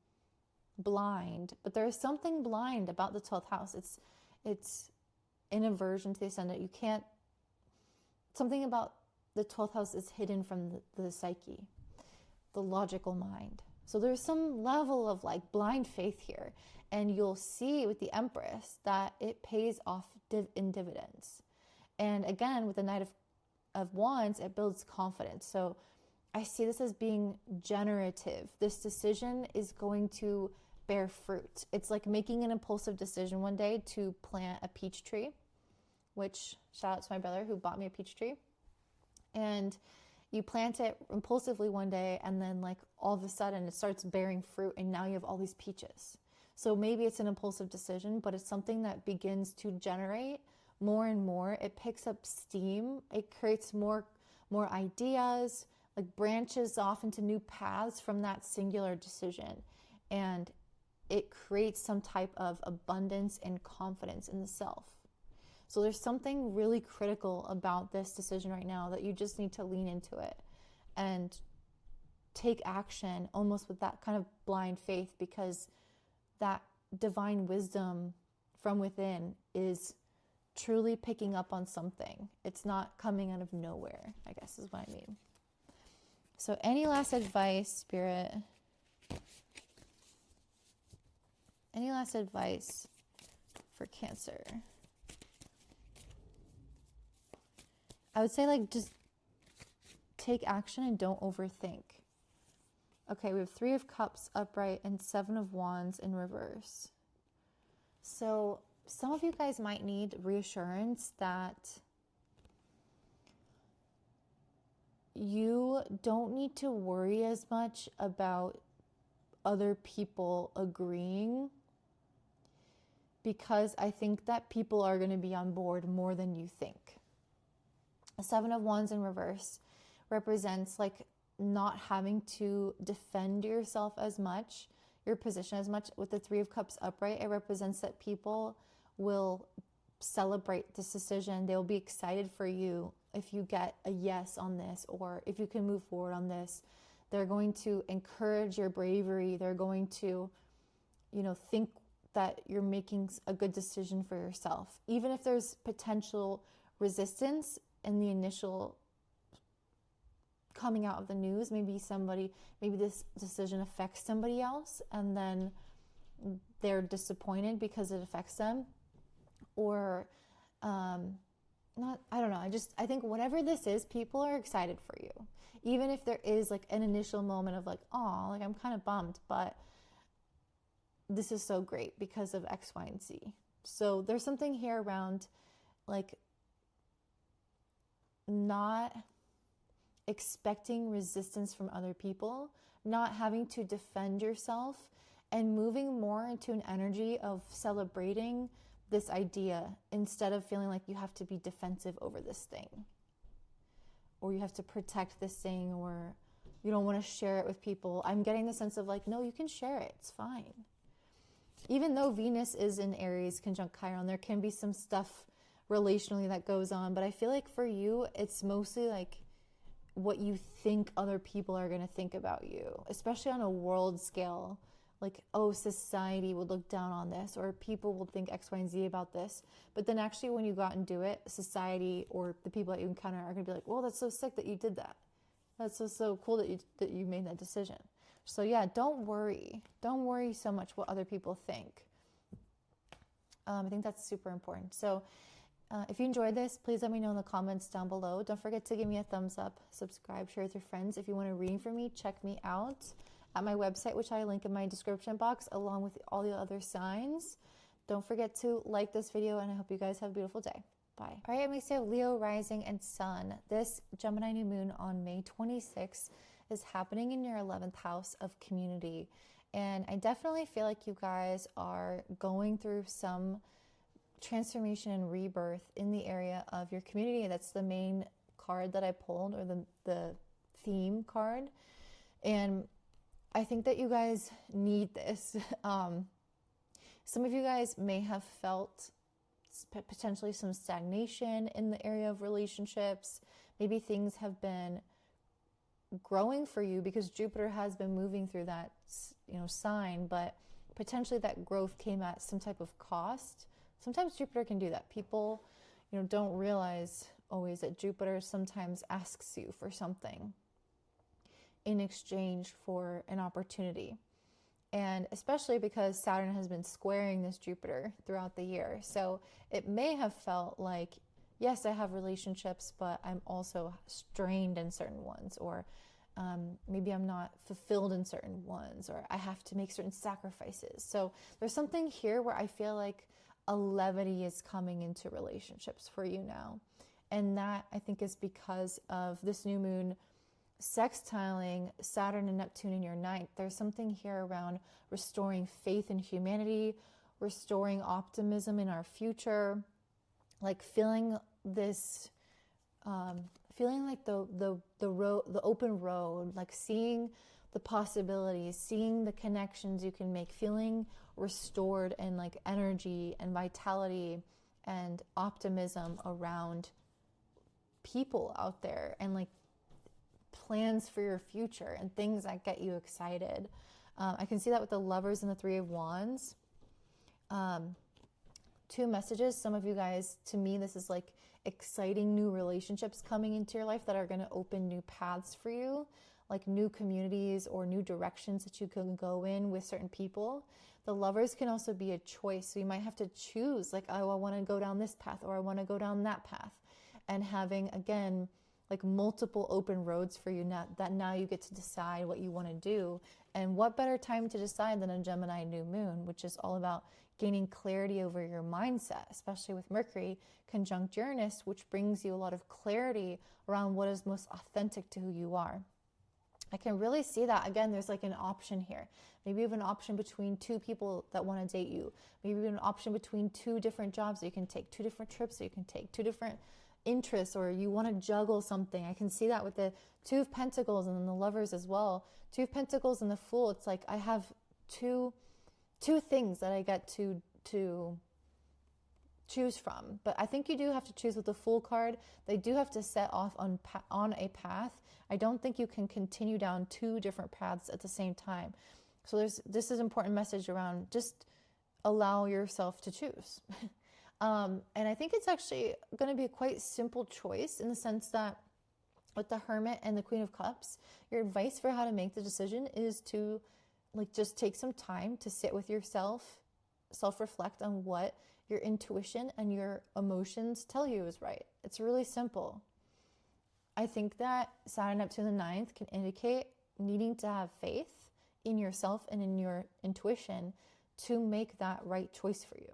blind, but there is something blind about the 12th house. It's an aversion to the ascendant. You can't, something about the 12th house is hidden from the psyche, the logical mind. So there's some level of like blind faith here. And you'll see with the Empress that it pays off in dividends. And again, with the Knight of Wands, it builds confidence. So I see this as being generative. This decision is going to bear fruit. It's like making an impulsive decision one day to plant a peach tree, which shout out to my brother who bought me a peach tree. And you plant it impulsively one day, and then like all of a sudden it starts bearing fruit, and now you have all these peaches. So maybe it's an impulsive decision, but it's something that begins to generate more and more. It picks up steam. It creates more ideas, like branches off into new paths from that singular decision. And it creates some type of abundance and confidence in the self. So there's something really critical about this decision right now that you just need to lean into it and take action almost with that kind of blind faith, because that divine wisdom from within is truly picking up on something. It's not coming out of nowhere, I guess is what I mean. So any last advice, Spirit? Any last advice for Cancer? I would say like just take action and don't overthink. Okay, we have 3 of Cups upright and 7 of Wands in reverse. So some of you guys might need reassurance that you don't need to worry as much about other people agreeing, because I think that people are going to be on board more than you think. The 7 of Wands in reverse represents like not having to defend yourself as much, your position as much. With the 3 of Cups upright, it represents that people will celebrate this decision. They'll be excited for you if you get a yes on this, or if you can move forward on this. They're going to encourage your bravery. They're going to, think that you're making a good decision for yourself. Even if there's potential resistance in the initial coming out of the news, maybe this decision affects somebody else and then they're disappointed because it affects them, or I don't know. I think whatever this is, people are excited for you. Even if there is like an initial moment of like, oh, like I'm kind of bummed, but this is so great because of X, Y, and Z. So there's something here around like not expecting resistance from other people, not having to defend yourself, and moving more into an energy of celebrating this idea instead of feeling like you have to be defensive over this thing, or you have to protect this thing, or you don't want to share it with people. I'm getting the sense of like, no, you can share it. It's fine. Even though Venus is in Aries conjunct Chiron, there can be some stuff relationally that goes on, but I feel like for you, it's mostly like what you think other people are going to think about you, especially on a world scale. Like, oh, society would look down on this, or people will think X, Y, and Z about this. But then actually when you go out and do it, society or the people that you encounter are going to be like, well, that's so sick that you did that. That's so cool that you made that decision. So yeah, don't worry. Don't worry so much what other people think. I think that's super important. So if you enjoyed this, please let me know in the comments down below. Don't forget to give me a thumbs up, subscribe, share with your friends. If you want a reading from me, check me out at my website, which I link in my description box, along with all the other signs. Don't forget to like this video, and I hope you guys have a beautiful day. Bye. All right, it makes you Leo rising and sun. This Gemini new moon on May 26th is happening in your 11th house of community. And I definitely feel like you guys are going through some transformation and rebirth in the area of your community. That's the main card that I pulled, or the theme card. And I think that you guys need this. Some of you guys may have felt potentially some stagnation in the area of relationships. Maybe things have been growing for you because Jupiter has been moving through that, sign, but potentially that growth came at some type of cost. Sometimes Jupiter can do that. People, don't realize always that Jupiter sometimes asks you for something in exchange for an opportunity. And especially because Saturn has been squaring this Jupiter throughout the year. So it may have felt like, yes, I have relationships, but I'm also strained in certain ones, or maybe I'm not fulfilled in certain ones, or I have to make certain sacrifices. So there's something here where I feel like a levity is coming into relationships for you now. And that, I think, is because of this new moon sextiling Saturn and Neptune in your ninth. There's something here around restoring faith in humanity, restoring optimism in our future, like feeling this, feeling like the road, the open road, like seeing the possibilities, seeing the connections you can make, feeling restored and like energy and vitality and optimism around people out there, and like plans for your future and things that get you excited. I can see that with the Lovers and the Three of Wands. Two messages. Some of you guys, to me, this is like exciting new relationships coming into your life that are going to open new paths for you, like new communities or new directions that you can go in with certain people. The Lovers can also be a choice. So you might have to choose, like, oh, I want to go down this path, or I want to go down that path. And having, again, like multiple open roads for you now, that now you get to decide what you want to do. And what better time to decide than a Gemini new moon, which is all about gaining clarity over your mindset, especially with Mercury conjunct Uranus, which brings you a lot of clarity around what is most authentic to who you are. I can really see that. Again, there's like an option here. Maybe you have an option between two people that want to date you. Maybe you have an option between two different jobs that you can take, two different trips that you can take, two different interests, or you want to juggle something. I can see that with the Two of Pentacles and then the Lovers as well. Two of Pentacles and the Fool. It's like I have two things that I get to choose from. But I think you do have to choose with the Fool card. They do have to set off on a path. I don't think you can continue down two different paths at the same time. So this is an important message around just allow yourself to choose. And I think it's actually going to be a quite simple choice, in the sense that with the Hermit and the Queen of Cups, your advice for how to make the decision is to just take some time to sit with yourself, self-reflect on what your intuition and your emotions tell you is right. It's really simple. I think that Saturn up to the 9th can indicate needing to have faith in yourself and in your intuition to make that right choice for you.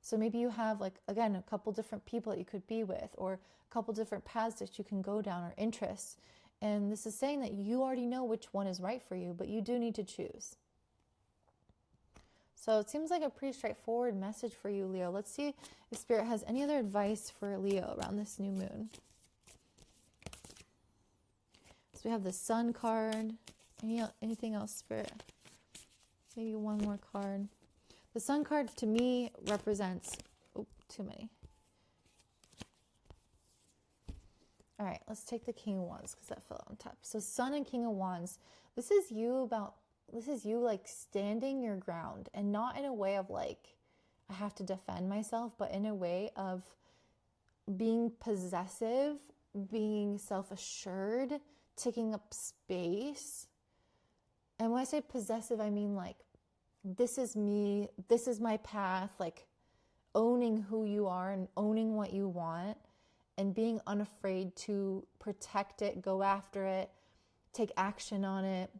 So maybe you have, again, a couple different people that you could be with, or a couple different paths that you can go down, or interests. And this is saying that you already know which one is right for you, but you do need to choose. So it seems like a pretty straightforward message for you, Leo. Let's see if Spirit has any other advice for Leo around this new moon. So we have the Sun card. Anything else, Spirit? Maybe one more card. The Sun card to me represents, too many. All right, let's take the King of Wands because that fell on top. So Sun and King of Wands, this is you standing your ground, and not in a way of I have to defend myself, but in a way of being possessive, being self-assured, taking up space. And when I say possessive, I mean this is me, this is my path, owning who you are and owning what you want, and being unafraid to protect it, go after it, take action on it,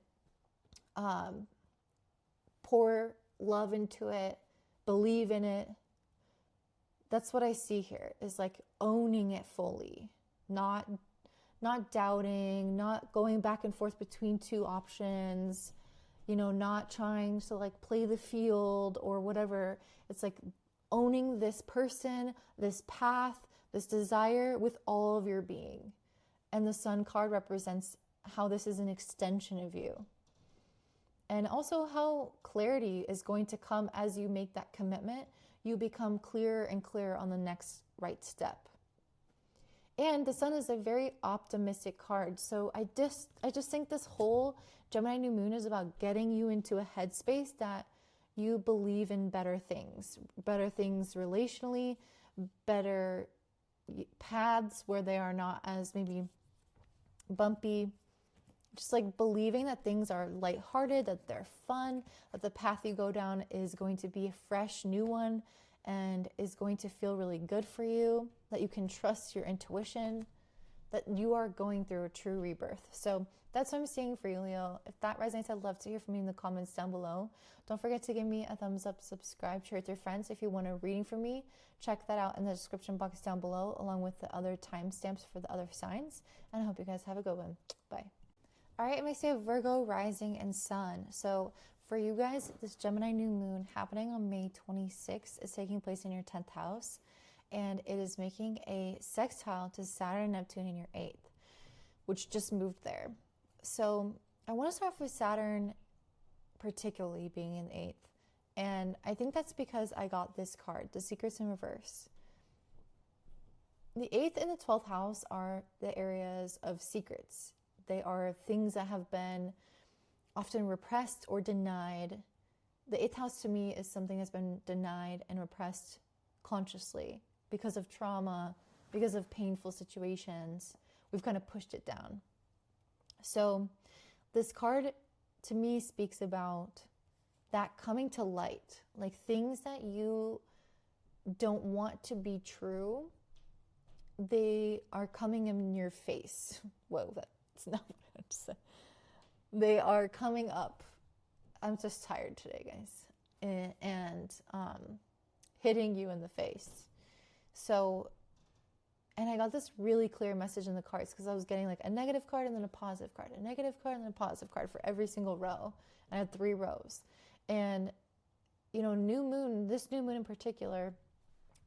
pour love into it, believe in it. That's what I see here, is owning it fully, not doubting, not going back and forth between two options, not trying to play the field or whatever. It's owning this person, this path, this desire with all of your being. And the Sun card represents how this is an extension of you. And also how clarity is going to come as you make that commitment. You become clearer and clearer on the next right step. And the Sun is a very optimistic card. So I just think this whole Gemini New Moon is about getting you into a headspace that you believe in better things relationally, better paths where they are not as maybe bumpy. Just like believing that things are lighthearted, that they're fun, that the path you go down is going to be a fresh new one and is going to feel really good for you, that you can trust your intuition, that you are going through a true rebirth. So that's what I'm seeing for you, Leo. If that resonates, I'd love to hear from you in the comments down below. Don't forget to give me a thumbs up, subscribe, share with your friends. If you want a reading from me, check that out in the description box down below, along with the other timestamps for the other signs. And I hope you guys have a good one. Bye. All right, it makes you a Virgo rising and sun. So for you guys, this Gemini New Moon happening on May 26th is taking place in your 10th house. And it is making a sextile to Saturn and Neptune in your 8th, which just moved there. So I want to start off with Saturn particularly being in the 8th. And I think that's because I got this card, the Secrets in Reverse. The 8th and the 12th house are the areas of secrets. They are things that have been often repressed or denied. The 8th house to me is something that's been denied and repressed consciously because of trauma, because of painful situations. We've kind of pushed it down. So this card to me speaks about that coming to light, like things that you don't want to be true, they are coming in your face. Whoa, that's not what I have to say. They are coming up. I'm just tired today, guys. And hitting you in the face. So, and I got this really clear message in the cards because I was getting like a negative card and then a positive card, a negative card and then a positive card for every single row. I had 3 rows. And, you know, new moon, this new moon in particular,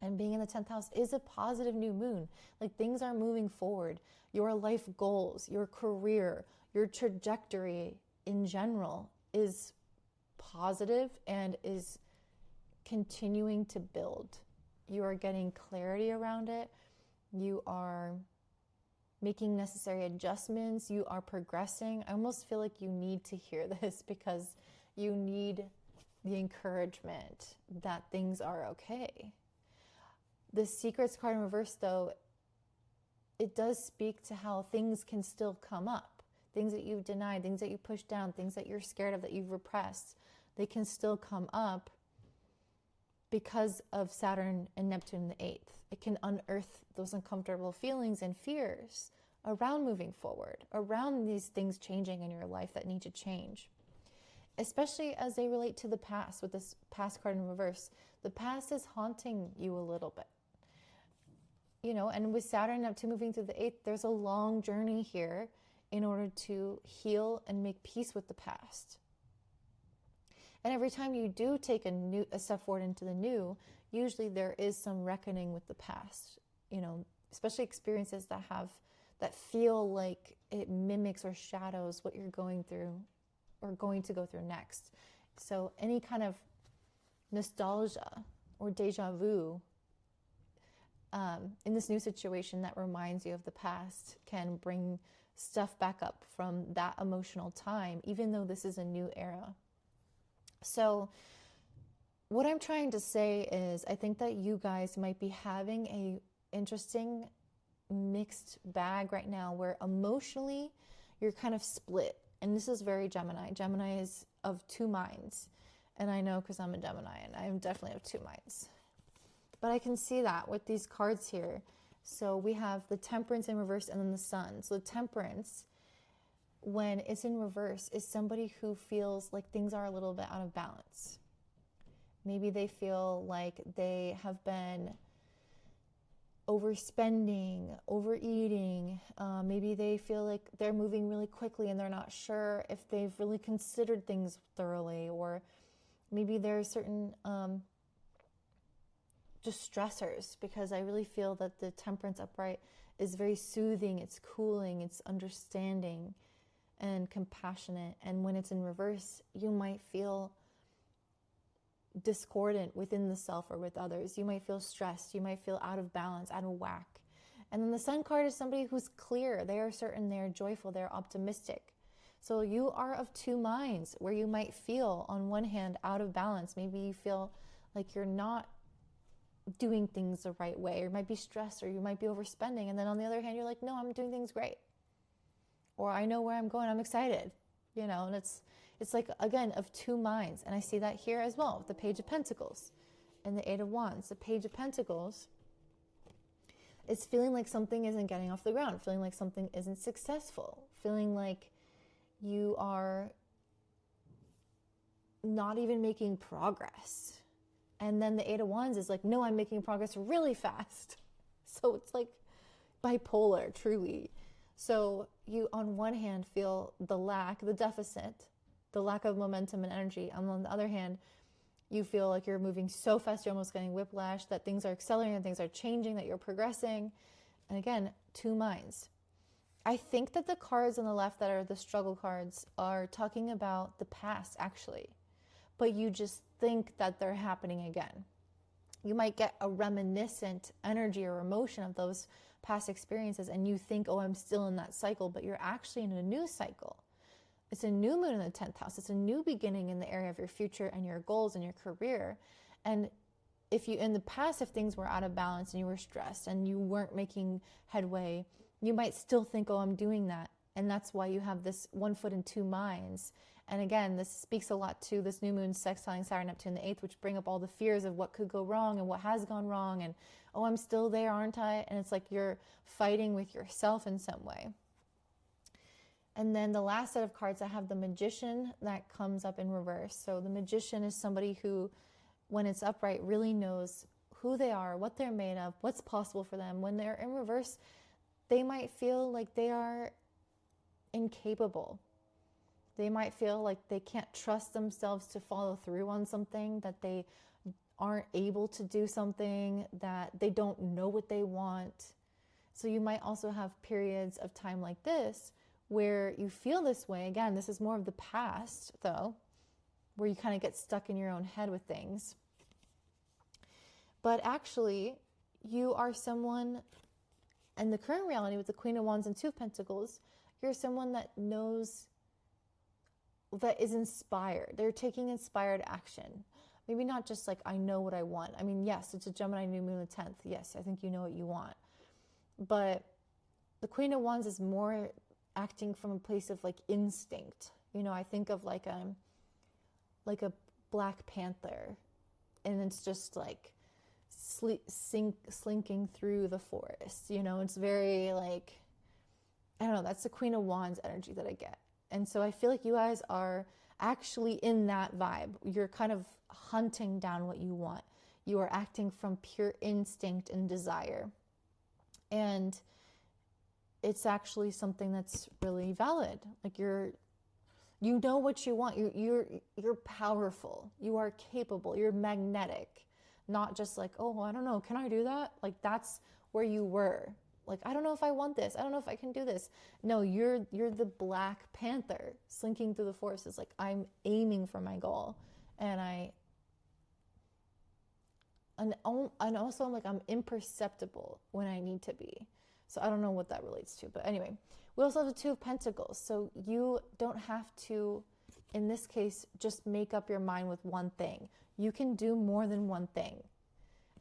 and being in the 10th house is a positive new moon. Like things are moving forward. Your life goals, your career, your trajectory in general is positive and is continuing to build. You are getting clarity around it. You are making necessary adjustments. You are progressing. I almost feel like you need to hear this because you need the encouragement that things are okay. The Secrets card in reverse, though, it does speak to how things can still come up. Things that you've denied, things that you pushed down, things that you're scared of, that you've repressed, they can still come up because of Saturn and Neptune in the 8th. It can unearth those uncomfortable feelings and fears around moving forward, around these things changing in your life that need to change, especially as they relate to the past with this past card in reverse. The past is haunting you a little bit. You know, and with Saturn and Neptune moving through the 8th, there's a long journey here in order to heal and make peace with the past. And every time you do take a step forward into the new, usually there is some reckoning with the past, you know, especially experiences that feel like it mimics or shadows what you're going through or going to go through next. So any kind of nostalgia or deja vu in this new situation that reminds you of the past can bring stuff back up from that emotional time, even though this is a new era. So what I'm trying to say is I think that you guys might be having a interesting mixed bag right now where emotionally you're kind of split. And this is very Gemini. Gemini is of 2 minds. And I know because I'm a Gemini and I'm definitely of 2 minds. But I can see that with these cards here. So we have the Temperance in reverse and then the Sun. So the Temperance, when it's in reverse, is somebody who feels like things are a little bit out of balance. Maybe they feel like they have been overspending, overeating. Maybe they feel like they're moving really quickly and they're not sure if they've really considered things thoroughly. Or maybe there's certain just stressors, because I really feel that the Temperance upright is very soothing, it's cooling, it's understanding and compassionate. And when it's in reverse, you might feel discordant within the self or with others. You might feel stressed, you might feel out of balance, out of whack. And then the Sun card is somebody who's clear, they are certain, they are joyful, they're optimistic. So you are of two minds, where you might feel on one hand out of balance. Maybe you feel like you're not doing things the right way, or you might be stressed, or you might be overspending. And then on the other hand, you're like, no, I'm doing things great. Or I know where I'm going, I'm excited, you know. And it's like, again, of two minds. And I see that here as well with the Page of Pentacles and the Eight of Wands. The Page of Pentacles, it's feeling like something isn't getting off the ground, feeling like something isn't successful, feeling like you are not even making progress. And then the Eight of Wands is like, no, I'm making progress really fast. So it's like bipolar, truly. So you, on one hand, feel the lack, the deficit, the lack of momentum and energy. And on the other hand, you feel like you're moving so fast, you're almost getting whiplash, that things are accelerating, things are changing, that you're progressing. And again, two minds. I think that the cards on the left that are the struggle cards are talking about the past, actually. But you just think that they're happening again. You might get a reminiscent energy or emotion of those past experiences, and you think, oh, I'm still in that cycle, but you're actually in a new cycle. It's a new moon in the 10th house. It's a new beginning in the area of your future and your goals and your career. And if you, in the past, if things were out of balance and you were stressed and you weren't making headway, you might still think, oh, I'm doing that. And that's why you have this one foot in two minds. And again, this speaks a lot to this new moon sextiling Saturn, Neptune, the 8th, which bring up all the fears of what could go wrong and what has gone wrong. And, oh, I'm still there, aren't I? And it's like you're fighting with yourself in some way. And then the last set of cards, I have the Magician that comes up in reverse. So the Magician is somebody who, when it's upright, really knows who they are, what they're made of, what's possible for them. When they're in reverse, they might feel like they are incapable. They might feel like they can't trust themselves to follow through on something, that they aren't able to do something, that they don't know what they want. So you might also have periods of time like this where you feel this way. Again, this is more of the past, though, where you kind of get stuck in your own head with things. But actually, you are someone, and the current reality with the Queen of Wands and Two of Pentacles, you're someone that knows, that is inspired. They're taking inspired action. Maybe not just like, I know what I want. I mean, yes, it's a Gemini New Moon the 10th. Yes, I think you know what you want. But the Queen of Wands is more acting from a place of like instinct. You know, I think of like a Black Panther, and it's just like slinking through the forest. You know, it's very like, I don't know, that's the Queen of Wands energy that I get. And so I feel like you guys are actually in that vibe. You're kind of hunting down what you want. You are acting from pure instinct and desire. And it's actually something that's really valid. Like you know what you want. You're powerful. You are capable. You're magnetic. Not just like, oh, I don't know, can I do that? Like that's where you were. Like, I don't know if I want this. I don't know if I can do this. No, you're the Black Panther slinking through the forest. It's like, I'm aiming for my goal. And also I'm like, I'm imperceptible when I need to be. So I don't know what that relates to. But anyway, we also have the Two of Pentacles. So you don't have to, in this case, just make up your mind with one thing. You can do more than one thing.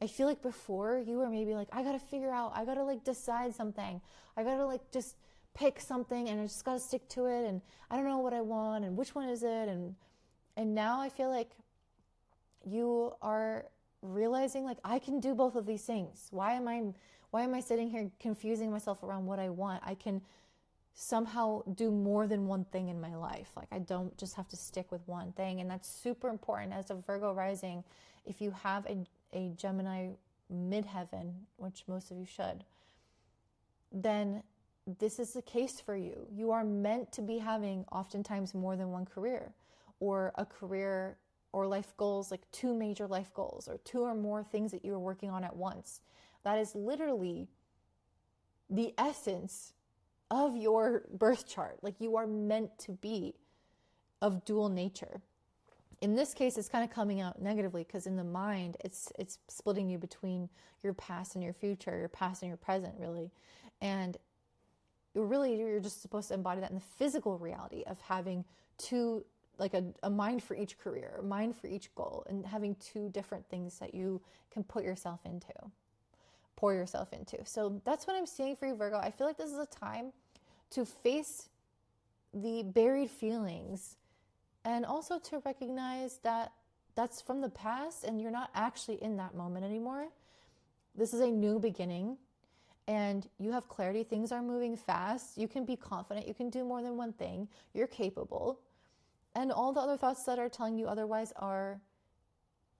I feel like before you were maybe like, I got to figure out, I got to like decide something. I got to like just pick something and I just got to stick to it. And I don't know what I want and which one is it. And now I feel like you are realizing like, I can do both of these things. Why am I sitting here confusing myself around what I want? I can somehow do more than one thing in my life. Like I don't just have to stick with one thing. And that's super important as a Virgo rising. If you have a Gemini midheaven, which most of you should, then this is the case for you. You are meant to be having oftentimes more than one career, or a career or life goals, like 2 major life goals or 2 or more things that you are working on at once. That is literally the essence of your birth chart. Like, you are meant to be of dual nature. In this case, it's kind of coming out negatively because in the mind, it's splitting you between your past and your future, your past and your present, really. And you're just supposed to embody that in the physical reality of having 2, like a mind for each career, a mind for each goal, and having 2 different things that you can pour yourself into. So that's what I'm seeing for you, Virgo. I feel like this is a time to face the buried feelings, and also to recognize that that's from the past and you're not actually in that moment anymore. This is a new beginning and you have clarity. Things are moving fast. You can be confident. You can do more than one thing. You're capable. And all the other thoughts that are telling you otherwise are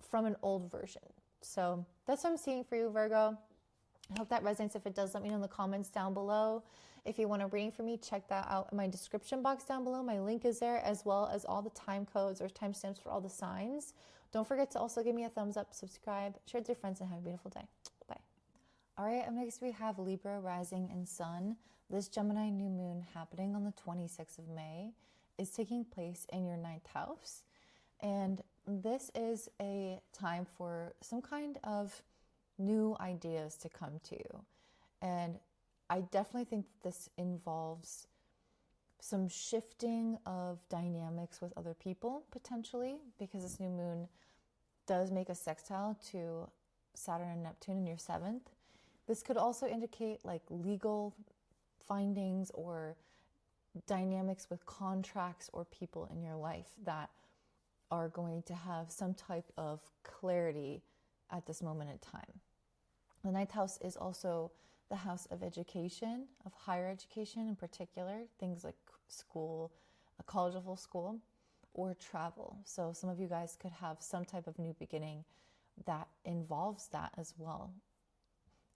from an old version. So that's what I'm seeing for you, Virgo. I hope that resonates. If it does, let me know in the comments down below. If you want a reading from me, check that out in my description box down below. My link is there, as well as all the time codes or timestamps for all the signs. Don't forget to also give me a thumbs up, subscribe, share with your friends, and have a beautiful day. Bye. All right, up next we have Libra, rising and sun. This Gemini new moon happening on the 26th of May is taking place in your 9th house. And this is a time for some kind of new ideas to come to you. And I definitely think that this involves some shifting of dynamics with other people, potentially, because this new moon does make a sextile to Saturn and Neptune in your 7th. This could also indicate like legal findings or dynamics with contracts or people in your life that are going to have some type of clarity at this moment in time. The 9th house is also the house of education, of higher education in particular, things like school, a college level school, or travel. So some of you guys could have some type of new beginning that involves that as well.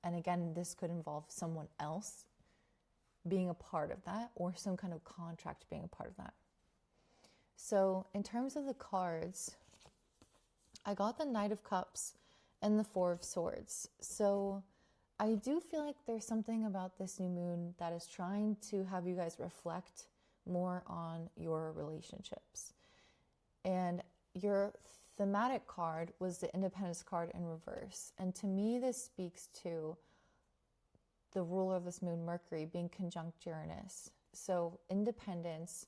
And again, this could involve someone else being a part of that, or some kind of contract being a part of that. So in terms of the cards, I got the Knight of Cups and the Four of Swords. So I do feel like there's something about this new moon that is trying to have you guys reflect more on your relationships. And your thematic card was the Independence card in reverse. And to me, this speaks to the ruler of this moon, Mercury, being conjunct Uranus. So independence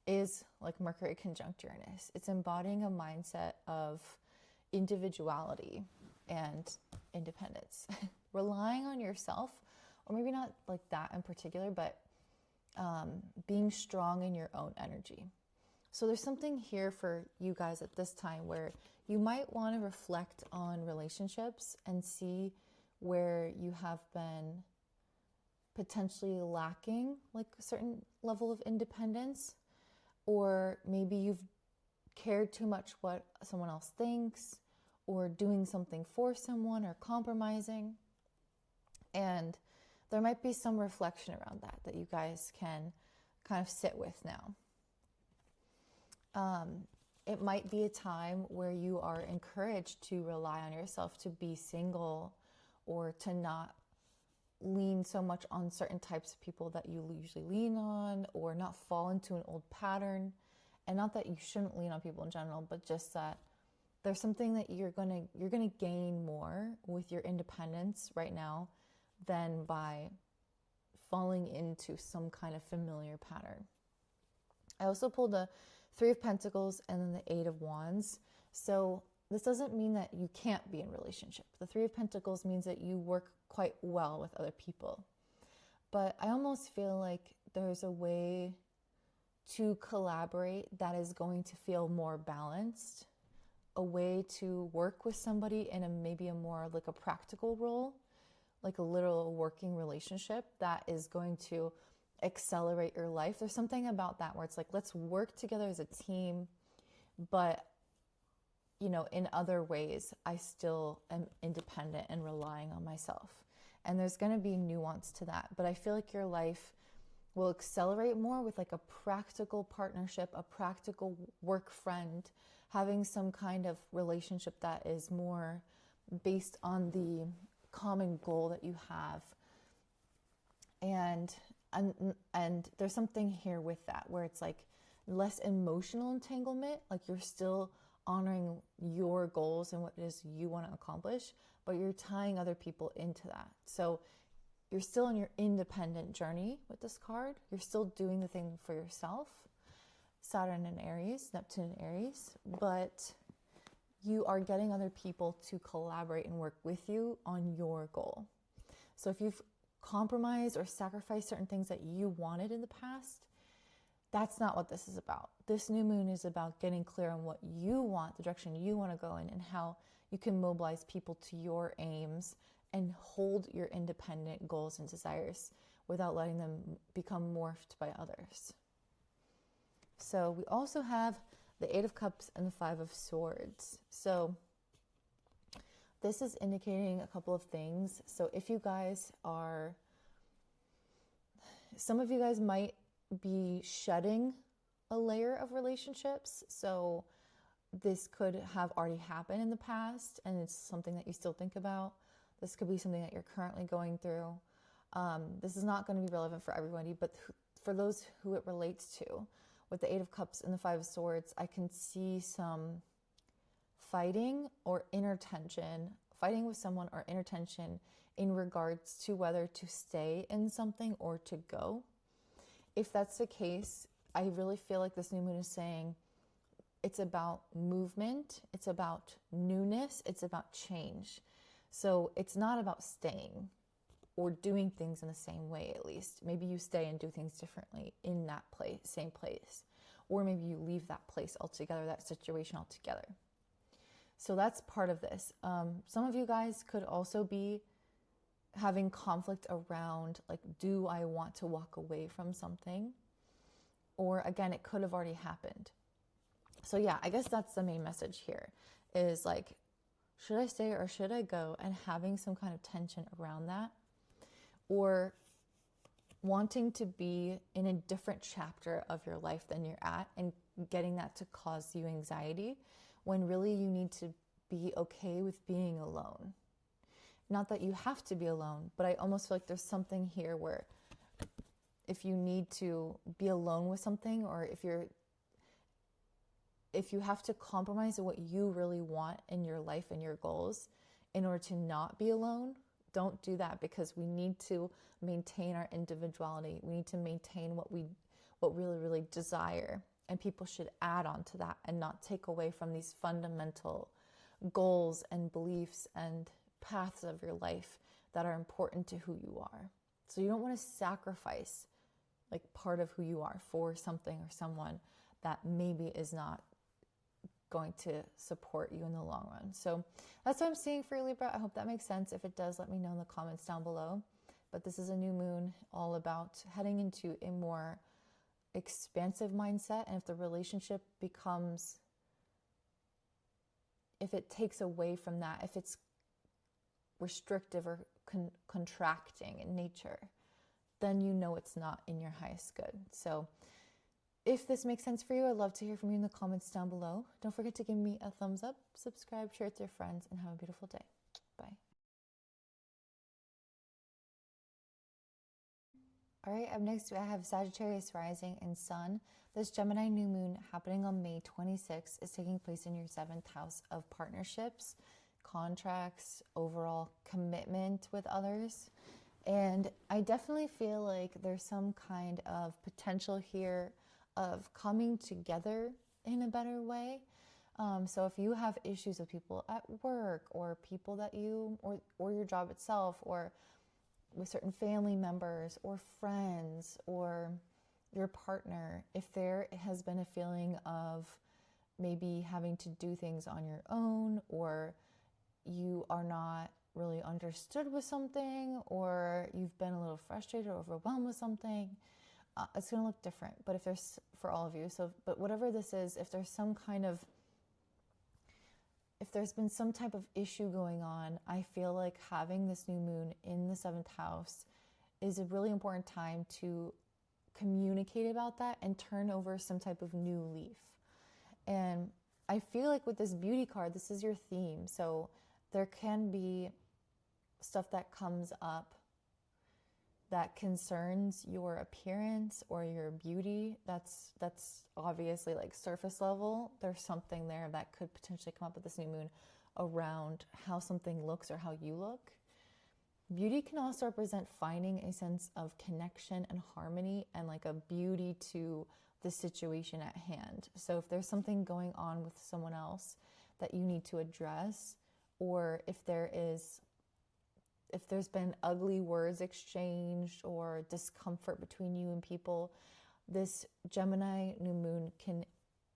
is like Mercury conjunct Uranus. It's embodying a mindset of individuality and independence, relying on yourself, or maybe not like that in particular, but being strong in your own energy. So there's something here for you guys at this time where you might want to reflect on relationships and see where you have been potentially lacking like a certain level of independence, or maybe you've cared too much what someone else thinks, or doing something for someone, or compromising. And there might be some reflection around that you guys can kind of sit with now. It might be a time where you are encouraged to rely on yourself, to be single, or to not lean so much on certain types of people that you usually lean on, or not fall into an old pattern. And not that you shouldn't lean on people in general, but just that there's something that you're gonna gain more with your independence right now than by falling into some kind of familiar pattern. I also pulled the Three of Pentacles and then the Eight of Wands. So this doesn't mean that you can't be in a relationship. The Three of Pentacles means that you work quite well with other people. But I almost feel like there's a way to collaborate that is going to feel more balanced, a way to work with somebody in maybe a more like a practical role, like a literal working relationship that is going to accelerate your life. There's something about that where it's like, let's work together as a team, but you know, in other ways, I still am independent and relying on myself. And there's going to be nuance to that, but I feel like your life will accelerate more with like a practical partnership, a practical work friend, having some kind of relationship that is more based on the common goal that you have. And there's something here with that where it's like less emotional entanglement, like you're still honoring your goals and what it is you want to accomplish, but you're tying other people into that. So you're still on your independent journey with this card. You're still doing the thing for yourself. Saturn and Aries, Neptune and Aries, but you are getting other people to collaborate and work with you on your goal. So if you've compromised or sacrificed certain things that you wanted in the past, that's not what this is about. This new moon is about getting clear on what you want, the direction you want to go in, and how you can mobilize people to your aims and hold your independent goals and desires without letting them become morphed by others. So we also have the Eight of Cups and the Five of Swords. So this is indicating a couple of things. So if you guys are, some of you guys might be shedding a layer of relationships. So this could have already happened in the past and it's something that you still think about. This could be something that you're currently going through. This is not going to be relevant for everybody, but for those who it relates to, with the Eight of Cups and the Five of Swords, I can see some fighting or inner tension, fighting with someone or inner tension in regards to whether to stay in something or to go. If that's the case, I really feel like this new moon is saying it's about movement, it's about newness, it's about change. So it's not about staying or doing things in the same way, at least. Maybe you stay and do things differently in that place, same place. Or maybe you leave that place altogether, that situation altogether. So that's part of this. Some of you guys could also be having conflict around, like, do I want to walk away from something? Or again, it could have already happened. So yeah, I guess that's the main message here is like, should I stay or should I go? And having some kind of tension around that. Or wanting to be in a different chapter of your life than you're at and getting that to cause you anxiety when really you need to be okay with being alone. Not that you have to be alone, but I almost feel like there's something here where if you need to be alone with something, or if you have to compromise what you really want in your life and your goals in order to not be alone, don't do that, because we need to maintain our individuality. We need to maintain what we really, really desire. And people should add on to that and not take away from these fundamental goals and beliefs and paths of your life that are important to who you are. So you don't want to sacrifice like part of who you are for something or someone that maybe is not going to support you in the long run. So that's what I'm seeing for you, Libra. I hope that makes sense. If it does, let me know in the comments down below. But this is a new moon all about heading into a more expansive mindset. And if the relationship becomes, if it takes away from that, if it's restrictive or contracting in nature, then you know it's not in your highest good. So if this makes sense for you, I'd love to hear from you in the comments down below. Don't forget to give me a thumbs up, subscribe, share it with your friends, and have a beautiful day. Bye. All right, up next I have Sagittarius rising and sun. This Gemini new moon happening on May 26th is taking place in your 7th house of partnerships, contracts, overall commitment with others. And I definitely feel like there's some kind of potential here of coming together in a better way. So if you have issues with people at work or people that you, or your job itself, or with certain family members or friends or your partner, if there has been a feeling of maybe having to do things on your own, or you are not really understood with something, or you've been a little frustrated or overwhelmed with something, it's going to look different. But if there's, for all of you, so, but whatever this is, if there's some kind of, if there's been some type of issue going on, I feel like having this new moon in the 7th house is a really important time to communicate about that and turn over some type of new leaf. And I feel like with this beauty card, this is your theme. So there can be stuff that comes up that concerns your appearance or your beauty. That's obviously like surface level. There's something there that could potentially come up with this new moon around how something looks or how you look. Beauty can also represent finding a sense of connection and harmony and like a beauty to the situation at hand. So if there's something going on with someone else that you need to address, or if there's been ugly words exchanged or discomfort between you and people, this Gemini new moon can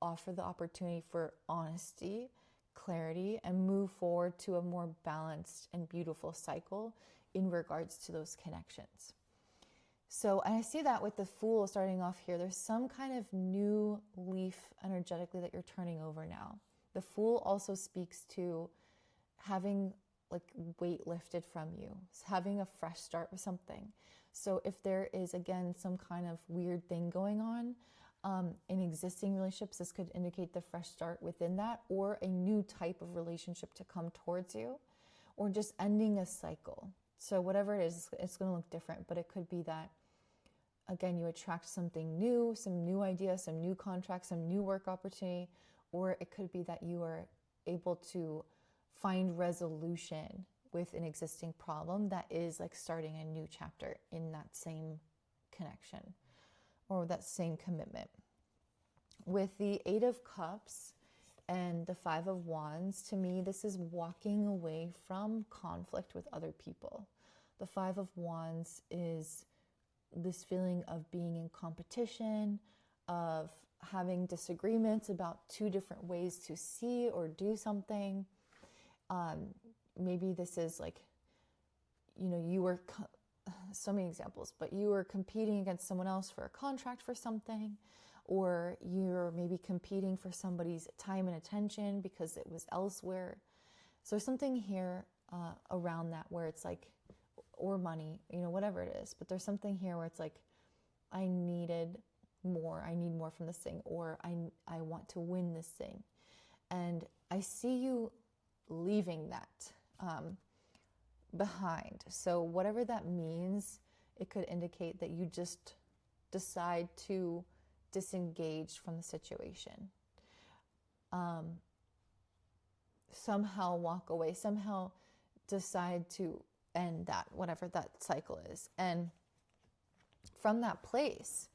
offer the opportunity for honesty, clarity, and move forward to a more balanced and beautiful cycle in regards to those connections. So I see that with the Fool starting off here, there's some kind of new leaf energetically that you're turning over now. The Fool also speaks to having like weight lifted from you, having a fresh start with something. So if there is, again, some kind of weird thing going on in existing relationships, this could indicate the fresh start within that, or a new type of relationship to come towards you, or just ending a cycle. So whatever it is, it's going to look different, but it could be that, again, you attract something new, some new ideas, some new contracts, some new work opportunity, or it could be that you are able to find resolution with an existing problem that is like starting a new chapter in that same connection or that same commitment. With the Eight of Cups and the Five of Wands, to me, this is walking away from conflict with other people. The Five of Wands is this feeling of being in competition, of having disagreements about two different ways to see or do something. Maybe this is like, you were, so many examples, but you were competing against someone else for a contract for something, or you're maybe competing for somebody's time and attention because it was elsewhere. So there's something here around that where it's like, or money, whatever it is, but there's something here where it's like, I need more from this thing, or I want to win this thing. And I see you leaving that behind. So whatever that means, it could indicate that you just decide to disengage from the situation. Somehow walk away, somehow decide to end that, whatever that cycle is. And from that place,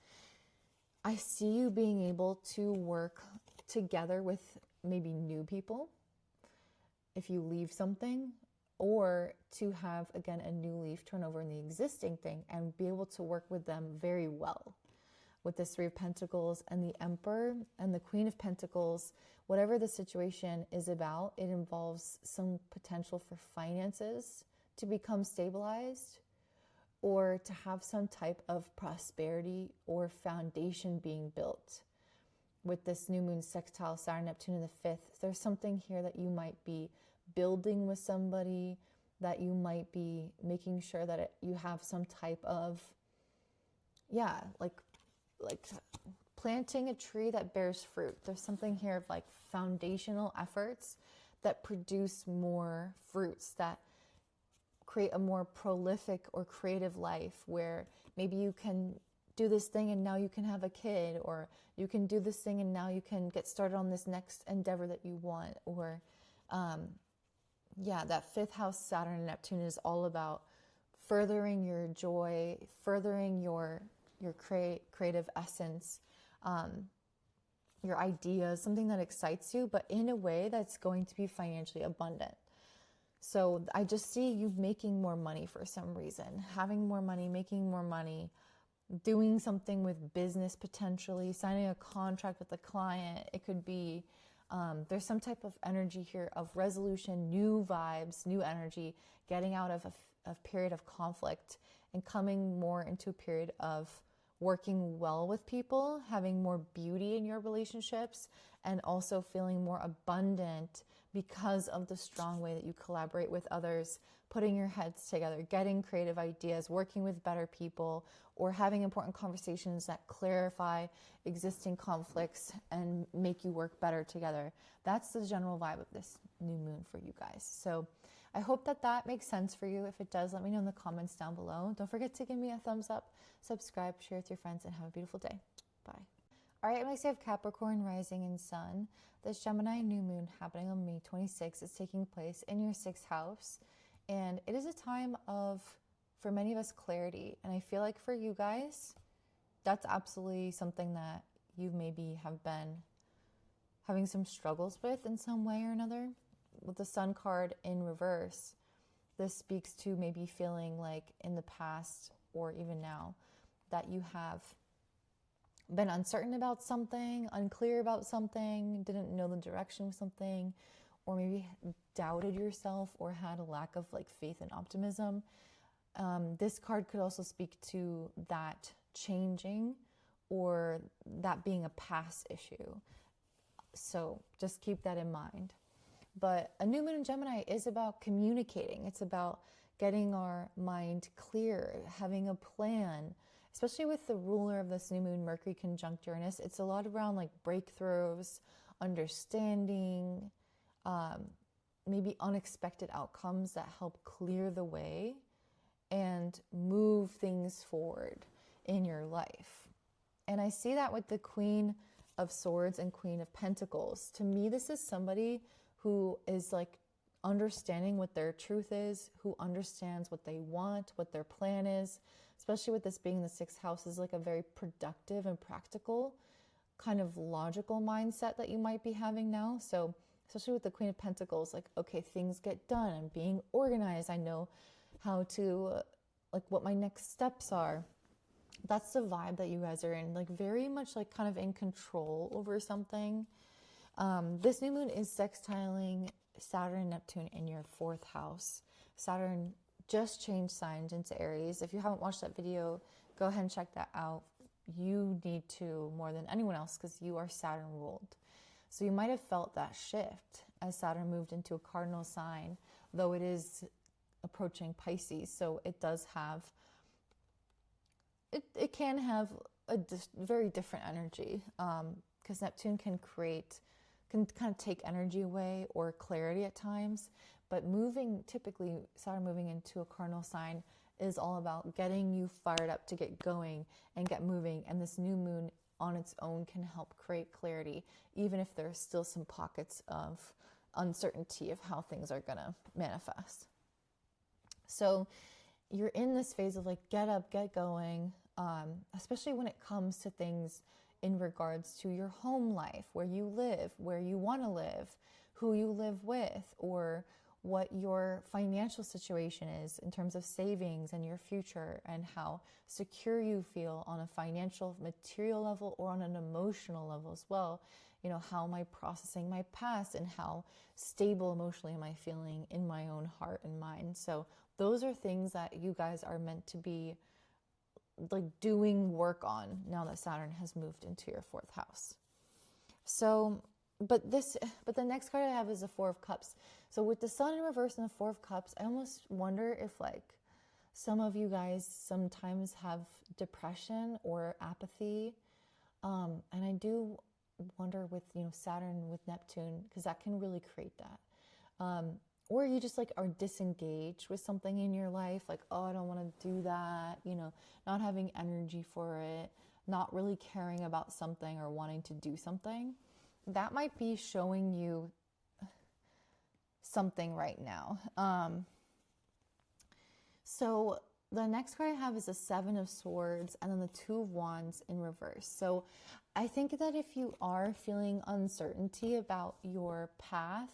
I see you being able to work together with maybe new people if you leave something, or to have, again, a new leaf turn over in the existing thing and be able to work with them very well. With this Three of Pentacles and the Emperor and the Queen of Pentacles, whatever the situation is about, it involves some potential for finances to become stabilized, or to have some type of prosperity or foundation being built. With this new moon sextile Saturn, Neptune in the 5th, there's something here that you might be building with somebody, that you might be making sure that you have some type of, like planting a tree that bears fruit. There's something here of like foundational efforts that produce more fruits, that create a more prolific or creative life, where maybe you can do this thing and now you can have a kid, or you can do this thing and now you can get started on this next endeavor that you want. Or that 5th house Saturn and Neptune is all about furthering your joy, furthering your creative essence, your ideas, something that excites you, but in a way that's going to be financially abundant. So I just see you making more money for some reason, having more money, making more money, doing something with business, potentially signing a contract with a client. It could be, there's some type of energy here of resolution, new vibes, new energy, getting out of a period of conflict and coming more into a period of working well with people, having more beauty in your relationships, and also feeling more abundant because of the strong way that you collaborate with others, putting your heads together, getting creative ideas, working with better people, or having important conversations that clarify existing conflicts and make you work better together. That's the general vibe of this new moon for you guys. So I hope that that makes sense for you. If it does, let me know in the comments down below. Don't forget to give me a thumbs up, subscribe, share with your friends, and have a beautiful day. Bye. All right, next I have Capricorn rising and sun. This Gemini new moon happening on May 26th is taking place in your 6th house. And it is a time of, for many of us, clarity. And I feel like for you guys, that's absolutely something that you maybe have been having some struggles with in some way or another. With the sun card in reverse, this speaks to maybe feeling like in the past or even now that you have been uncertain about something, unclear about something, didn't know the direction of something, or maybe doubted yourself or had a lack of like faith and optimism. This card could also speak to that changing or that being a past issue. So just keep that in mind. But a new moon in Gemini is about communicating. It's about getting our mind clear, having a plan, especially with the ruler of this new moon, Mercury conjunct Uranus. It's a lot around like breakthroughs, understanding, maybe unexpected outcomes that help clear the way and move things forward in your life. And I see that with the Queen of Swords and Queen of Pentacles. To me, this is somebody who is like understanding what their truth is, who understands what they want, what their plan is, especially with this being the 6th house, is like a very productive and practical kind of logical mindset that you might be having now. So especially with the Queen of Pentacles, like, okay, things get done. I'm being organized. I know how to, like, what my next steps are. That's the vibe that you guys are in, like very much like kind of in control over something. This new moon is sextiling Saturn and Neptune in your 4th house. Saturn just changed signs into Aries. If you haven't watched that video, go ahead and check that out. You need to more than anyone else because you are Saturn ruled. So you might have felt that shift as Saturn moved into a cardinal sign, though it is approaching Pisces. So it does have, it can have a very different energy because Neptune can kind of take energy away or clarity at times. But typically Saturn moving into a cardinal sign is all about getting you fired up to get going and get moving. And this new moon on its own can help create clarity, even if there's still some pockets of uncertainty of how things are going to manifest. So you're in this phase of like, get up, get going, especially when it comes to things in regards to your home life, where you live, where you want to live, who you live with, or what your financial situation is in terms of savings and your future, and how secure you feel on a financial, material level or on an emotional level as well. You know, how am I processing my past and how stable emotionally am I feeling in my own heart and mind? So those are things that you guys are meant to be like doing work on now that Saturn has moved into your 4th house. So, but the next card I have is the 4 of Cups. So with the Sun in reverse and the 4 of Cups, I almost wonder if like some of you guys sometimes have depression or apathy. And I do wonder with, you know, Saturn with Neptune, because that can really create that. Or you just like are disengaged with something in your life, like, oh, I don't want to do that, you know, not having energy for it, not really caring about something or wanting to do something. That might be showing you something right now. So the next card I have is the 7 of Swords and then the 2 of Wands in reverse. So I think that if you are feeling uncertainty about your path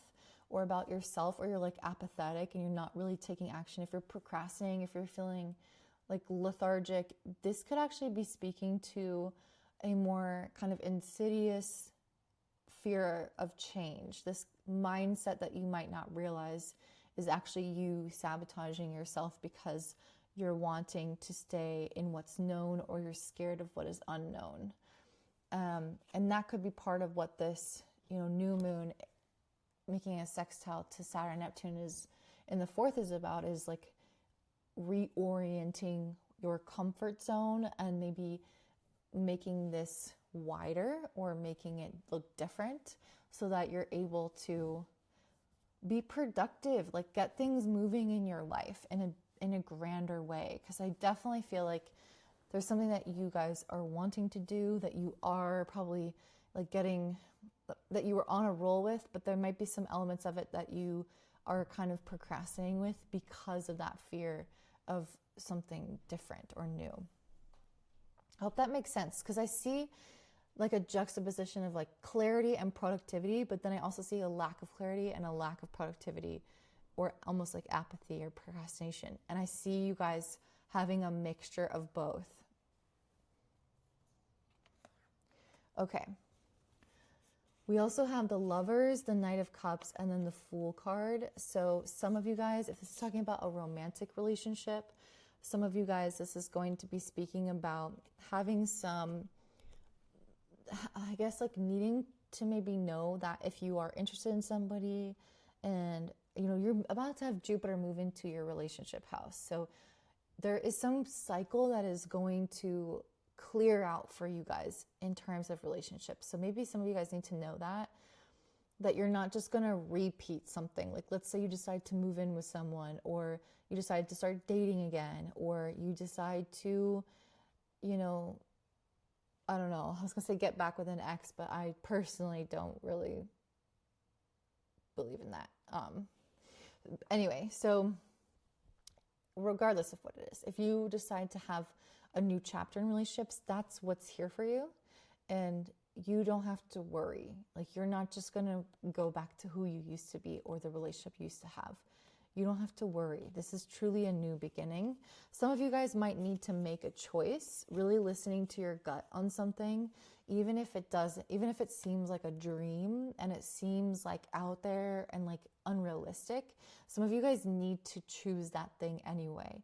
or about yourself, or you're like apathetic and you're not really taking action, if you're procrastinating, if you're feeling like lethargic, this could actually be speaking to a more kind of insidious fear of change. This mindset that you might not realize is actually you sabotaging yourself because you're wanting to stay in what's known, or you're scared of what is unknown. And that could be part of what this, you know, new moon making a sextile to Saturn, Neptune is in the fourth is about is like reorienting your comfort zone and maybe making this wider or making it look different so that you're able to be productive, like get things moving in your life in a grander way. Because I definitely feel like there's something that you guys are wanting to do, that you are probably like getting, that you were on a roll with, but there might be some elements of it that you are kind of procrastinating with because of that fear of something different or new. I hope that makes sense, because I see like a juxtaposition of like clarity and productivity, but then I also see a lack of clarity and a lack of productivity, or almost like apathy or procrastination. And I see you guys having a mixture of both. Okay. We also have the Lovers, the Knight of Cups, and then the Fool card. So some of you guys, if this is talking about a romantic relationship, some of you guys, this is going to be speaking about having some, I guess, like needing to maybe know that if you are interested in somebody and, you know, you're about to have Jupiter move into your relationship house. So there is some cycle that is going to clear out for you guys in terms of relationships. So maybe some of you guys need to know that you're not just going to repeat something. Like, let's say you decide to move in with someone, or you decide to start dating again, or you decide to, you know, I don't know, I was going to say get back with an ex, but I personally don't really believe in that. Anyway, so regardless of what it is, if you decide to have a new chapter in relationships, that's what's here for you. And you don't have to worry. Like, you're not just going to go back to who you used to be or the relationship you used to have. You don't have to worry. This is truly a new beginning. Some of you guys might need to make a choice, really listening to your gut on something, even if it seems like a dream and it seems like out there and like unrealistic. Some of you guys need to choose that thing anyway.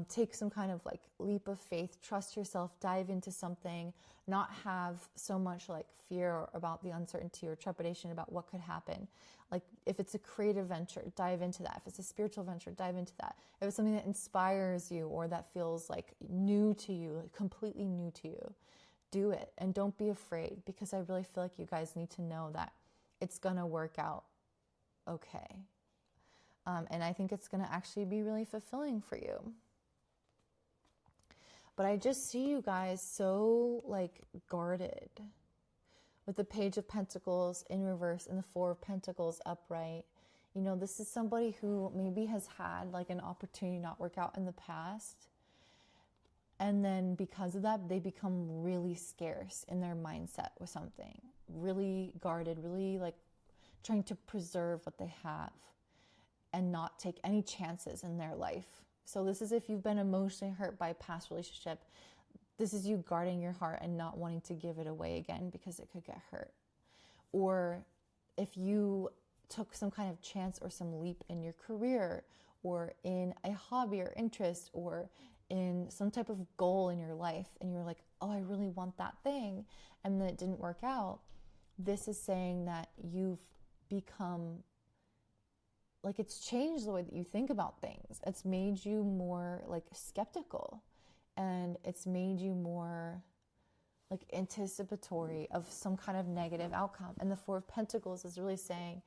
Take some kind of like leap of faith, trust yourself, dive into something, not have so much like fear about the uncertainty or trepidation about what could happen. Like, if it's a creative venture, dive into that. If it's a spiritual venture, dive into that. If it's something that inspires you or that feels like new to you, like completely new to you, do it. And don't be afraid, because I really feel like you guys need to know that it's going to work out okay. And I think it's going to actually be really fulfilling for you. But I just see you guys so like guarded, with the Page of Pentacles in reverse and the Four of Pentacles upright. You know, this is somebody who maybe has had like an opportunity not work out in the past. And then because of that, they become really scarce in their mindset with something. Really guarded, really like trying to preserve what they have and not take any chances in their life. So this is if you've been emotionally hurt by a past relationship. This is you guarding your heart and not wanting to give it away again because it could get hurt. Or if you took some kind of chance or some leap in your career, or in a hobby or interest, or in some type of goal in your life, and you're like, oh, I really want that thing, and then it didn't work out. This is saying that you've become, like, it's changed the way that you think about things. It's made you more like skeptical, and it's made you more like anticipatory of some kind of negative outcome. And the Four of Pentacles is really saying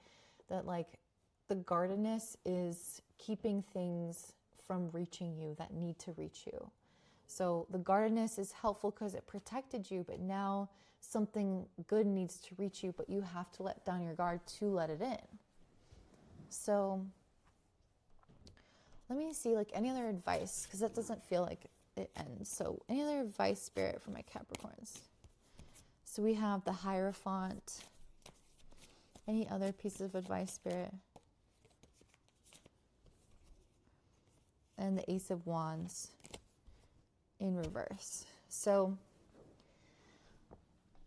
that like the guardedness is keeping things from reaching you that need to reach you. So the guardedness is helpful because it protected you, but now something good needs to reach you, but you have to let down your guard to let it in. So let me see, like, any other advice, because that doesn't feel like it ends. So any other advice, Spirit, for my Capricorns? So we have the Hierophant. Any other pieces of advice, Spirit? And the Ace of Wands in reverse. So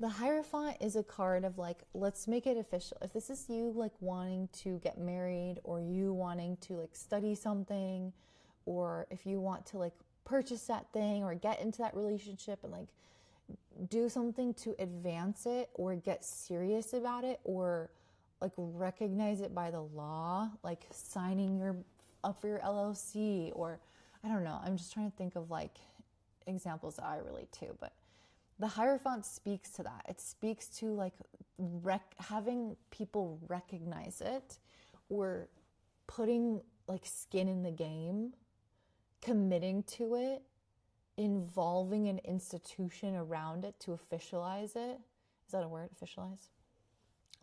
the Hierophant is a card of like, let's make it official. If this is you like wanting to get married, or you wanting to like study something, or if you want to like purchase that thing or get into that relationship and like do something to advance it or get serious about it, or like recognize it by the law, like signing up for your LLC, or I don't know. I'm just trying to think of like examples that I relate to, but the Hierophant speaks to that. It speaks to like having people recognize it, or putting like skin in the game, committing to it, involving an institution around it to officialize it. Is that a word? Officialize?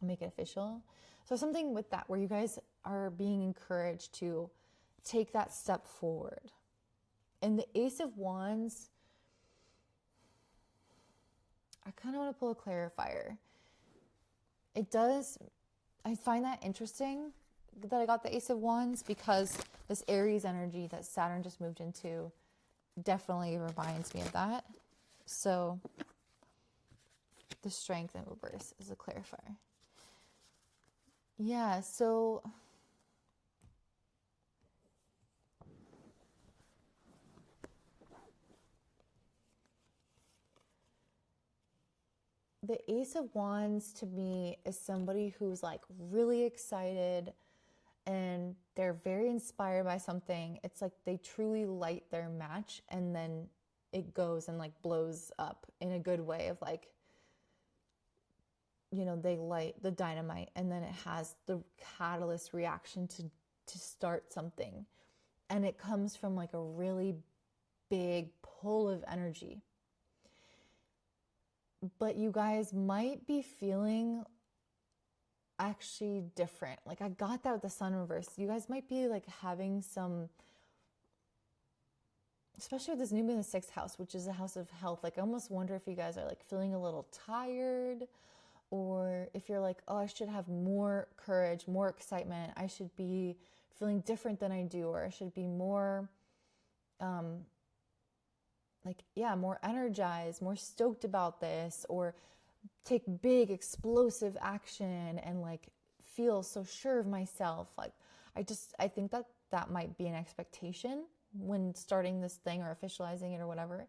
I'll make it official. So something with that, where you guys are being encouraged to take that step forward. And the Ace of Wands, I kind of want to pull a clarifier. I find that interesting that I got the Ace of Wands, because this Aries energy that Saturn just moved into definitely reminds me of that. So the Strength in reverse is a clarifier. Yeah, so the Ace of Wands to me is somebody who's like really excited and they're very inspired by something. It's like they truly light their match, and then it goes and like blows up in a good way of like, you know, they light the dynamite and then it has the catalyst reaction to start something. And it comes from like a really big pull of energy. But you guys might be feeling actually different. Like I got that with the Sun reverse. You guys might be like having some, especially with this new moon in the 6th house, which is the house of health. Like I almost wonder if you guys are like feeling a little tired, or if you're like, oh, I should have more courage, more excitement. I should be feeling different than I do, or I should be more, more energized, more stoked about this, or take big explosive action and like feel so sure of myself. Like I think that might be an expectation when starting this thing or officializing it or whatever.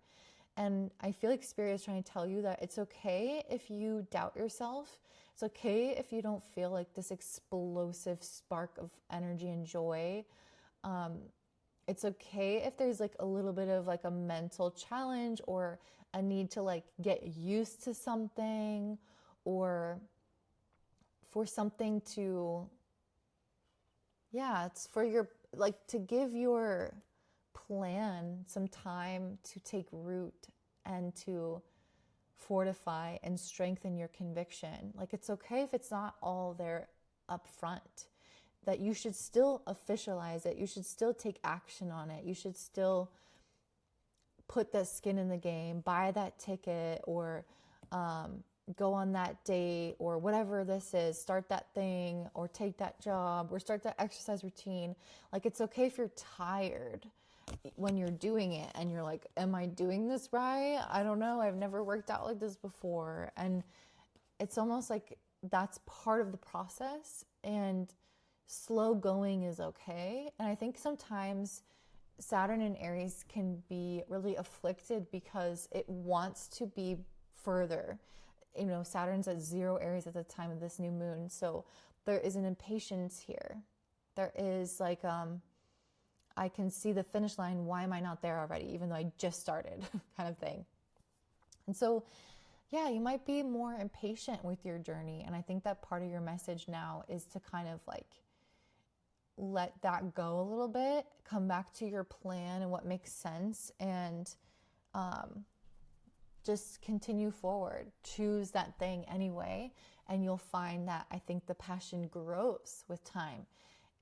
And I feel like Spirit is trying to tell you that it's okay if you doubt yourself. It's okay if you don't feel like this explosive spark of energy and joy. It's okay if there's like a little bit of like a mental challenge, or a need to like get used to something, or for something to, it's for your, like to give your plan some time to take root and to fortify and strengthen your conviction. Like it's okay if it's not all there up front, that you should still officialize it. You should still take action on it. You should still put that skin in the game, buy that ticket, or go on that date, or whatever this is, start that thing, or take that job, or start that exercise routine. Like it's okay if you're tired when you're doing it and you're like, am I doing this right? I don't know. I've never worked out like this before. And it's almost like that's part of the process, and slow going is okay. And I think sometimes Saturn in Aries can be really afflicted because it wants to be further. You know, Saturn's at 0 Aries at the time of this new moon. So there is an impatience here. There is like, I can see the finish line. Why am I not there already? Even though I just started kind of thing. And so, yeah, you might be more impatient with your journey. And I think that part of your message now is to kind of like let that go a little bit, come back to your plan and what makes sense, and just continue forward. Choose that thing anyway, and you'll find that I think the passion grows with time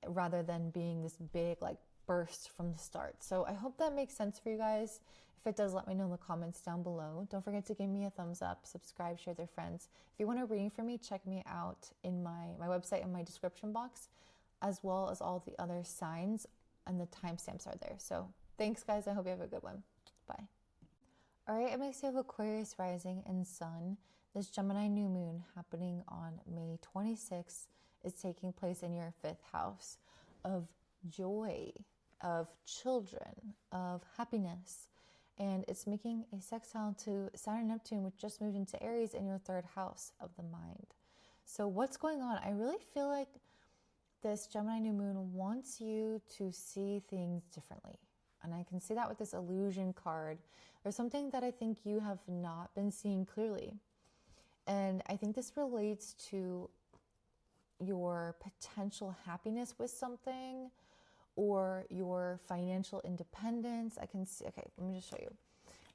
rather than being this big like burst from the start. So I hope that makes sense for you guys. If it does, let me know in the comments down below. Don't forget to give me a thumbs up, subscribe, share with your friends. If you want a reading from me, check me out in my website in my description box, as well as all the other signs, and the timestamps are there. So thanks guys, I hope you have a good one. Bye. All right, it makes you have Aquarius rising and sun. This Gemini new moon happening on May 26th is taking place in your 5th house of joy, of children, of happiness. And it's making a sextile to Saturn Neptune, which just moved into Aries in your 3rd house of the mind. So what's going on? I really feel like this Gemini new moon wants you to see things differently. And I can see that with this illusion card. There's something that I think you have not been seeing clearly. And I think this relates to your potential happiness with something or your financial independence. I can see, okay, let me just show you.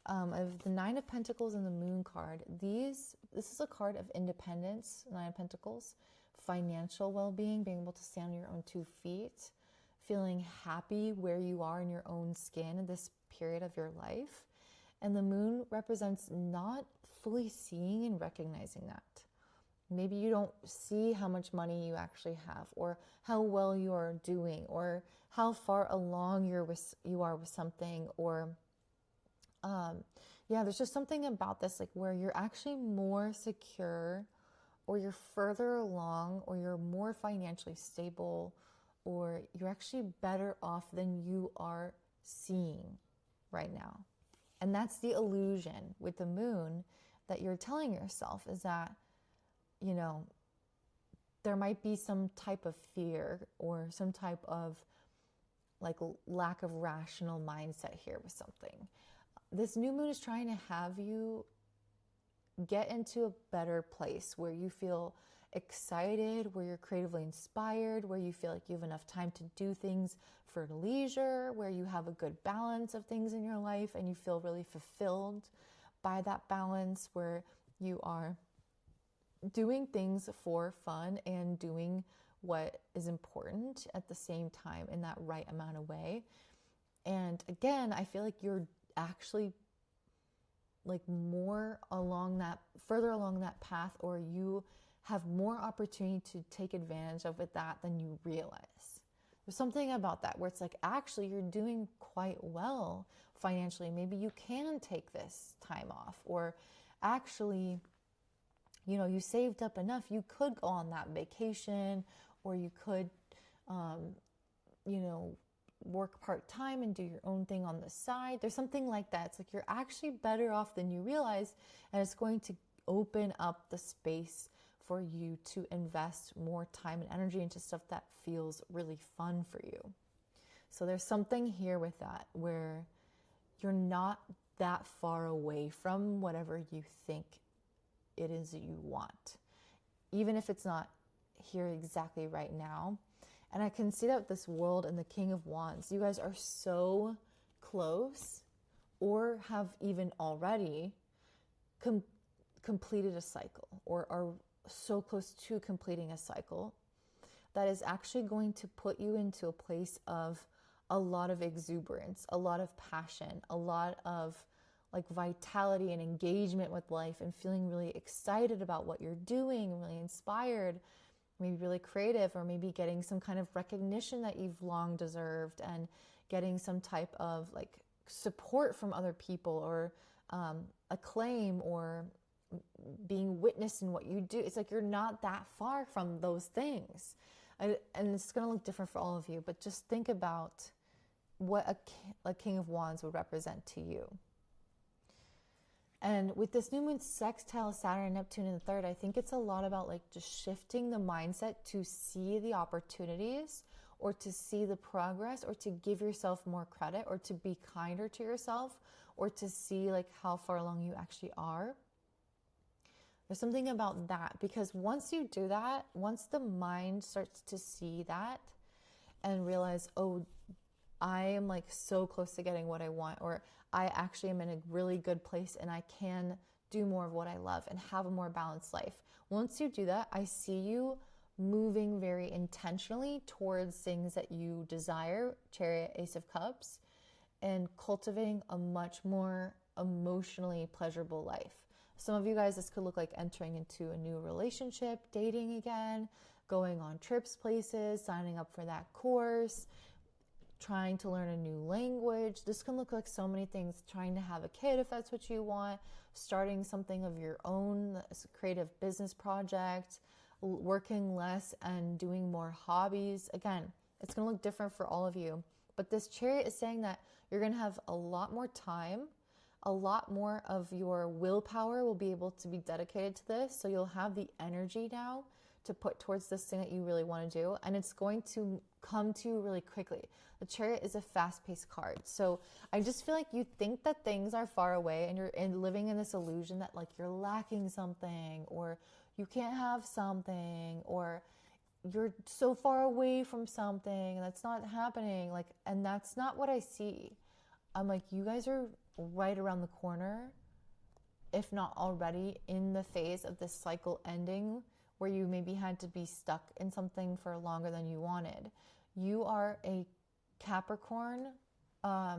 Of the Nine of Pentacles and the Moon card, this is a card of independence, Nine of Pentacles, financial well-being, being able to stand on your own 2 feet, feeling happy where you are in your own skin in this period of your life. And the moon represents not fully seeing and recognizing that. Maybe you don't see how much money you actually have, or how well you are doing, or how far along you are with something, or yeah, there's just something about this, like where you're actually more secure, or you're further along, or you're more financially stable, or you're actually better off than you are seeing right now. And that's the illusion with the moon that you're telling yourself, is that, you know, there might be some type of fear or some type of like lack of rational mindset here with something. This new moon is trying to have you get into a better place where you feel excited, where you're creatively inspired, where you feel like you have enough time to do things for leisure, where you have a good balance of things in your life and you feel really fulfilled by that balance, where you are doing things for fun and doing what is important at the same time in that right amount of way. And again, I feel like you're actually like further along that path, or you have more opportunity to take advantage of with that than you realize. There's something about that where it's like, actually, you're doing quite well financially. Maybe you can take this time off, or actually, you know, you saved up enough, you could go on that vacation, or you could, you know, work part-time and do your own thing on the side. There's something like that. It's like you're actually better off than you realize, and it's going to open up the space for you to invest more time and energy into stuff that feels really fun for you. So there's something here with that where you're not that far away from whatever you think it is that you want, even if it's not here exactly right now. And I can see that with this World and the King of Wands. You guys are so close, or have even already completed a cycle, or are so close to completing a cycle that is actually going to put you into a place of a lot of exuberance, a lot of passion, a lot of like vitality and engagement with life, and feeling really excited about what you're doing, really inspired, maybe really creative, or maybe getting some kind of recognition that you've long deserved, and getting some type of like support from other people, or acclaim, or being witnessed in what you do. It's like you're not that far from those things. And it's going to look different for all of you, but just think about what a King of Wands would represent to you. And with this new moon sextile Saturn and Neptune in the third, I think it's a lot about like just shifting the mindset to see the opportunities, or to see the progress, or to give yourself more credit, or to be kinder to yourself, or to see like how far along you actually are. There's something about that, because once you do that, once the mind starts to see that and realize, oh, I am like so close to getting what I want, or I actually am in a really good place and I can do more of what I love and have a more balanced life. Once you do that, I see you moving very intentionally towards things that you desire, Chariot, Ace of Cups, and cultivating a much more emotionally pleasurable life. Some of you guys, this could look like entering into a new relationship, dating again, going on trips places, signing up for that course, trying to learn a new language. This can look like so many things. Trying to have a kid if that's what you want, starting something of your own, a creative business project, working less and doing more hobbies. Again, it's going to look different for all of you. But this Chariot is saying that you're going to have a lot more time, a lot more of your willpower will be able to be dedicated to this. So you'll have the energy now to put towards this thing that you really want to do, and it's going to come to you really quickly. The Chariot is a fast-paced card. So I just feel like you think that things are far away, and you're living in this illusion that like you're lacking something, or you can't have something, or you're so far away from something and that's not happening. Like, and that's not what I see. I'm like, you guys are right around the corner, if not already in the phase of this cycle ending, where you maybe had to be stuck in something for longer than you wanted. You are a Capricorn, a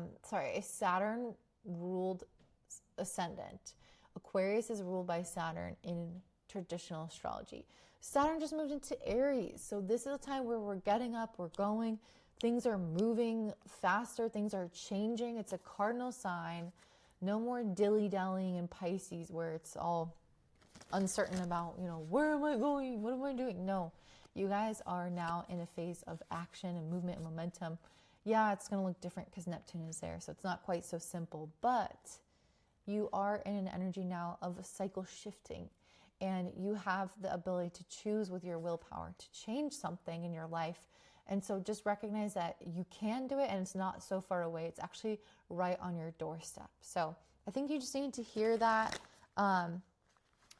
Saturn ruled ascendant. Aquarius is ruled by Saturn in traditional astrology. Saturn just moved into Aries. So this is a time where we're getting up, we're going, things are moving faster, things are changing. It's a cardinal sign. No more dilly-dallying in Pisces where it's all uncertain about, where am I going? What am I doing? No, you guys are now in a phase of action and movement and momentum. Yeah, it's going to look different because Neptune is there. So it's not quite so simple, but you are in an energy now of a cycle shifting, and you have the ability to choose with your willpower to change something in your life. And so just recognize that you can do it, and it's not so far away. It's actually right on your doorstep. So I think you just need to hear that. I'm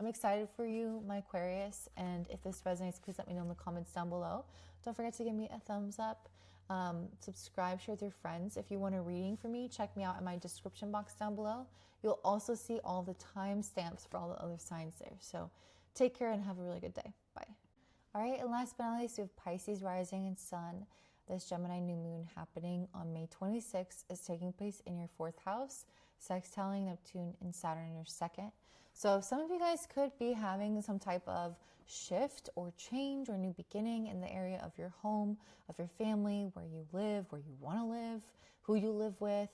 excited for you, my Aquarius. And if this resonates, please let me know in the comments down below. Don't forget to give me a thumbs up. Subscribe, share with your friends. If you want a reading from me, check me out in my description box down below. You'll also see all the timestamps for all the other signs there. So take care and have a really good day. Bye. All right, and last but not least, we have Pisces rising and sun. This Gemini new moon happening on May 26th is taking place in your 4th house, sextiling Neptune and Saturn in your 2nd. So some of you guys could be having some type of shift or change or new beginning in the area of your home, of your family, where you live, where you want to live, who you live with,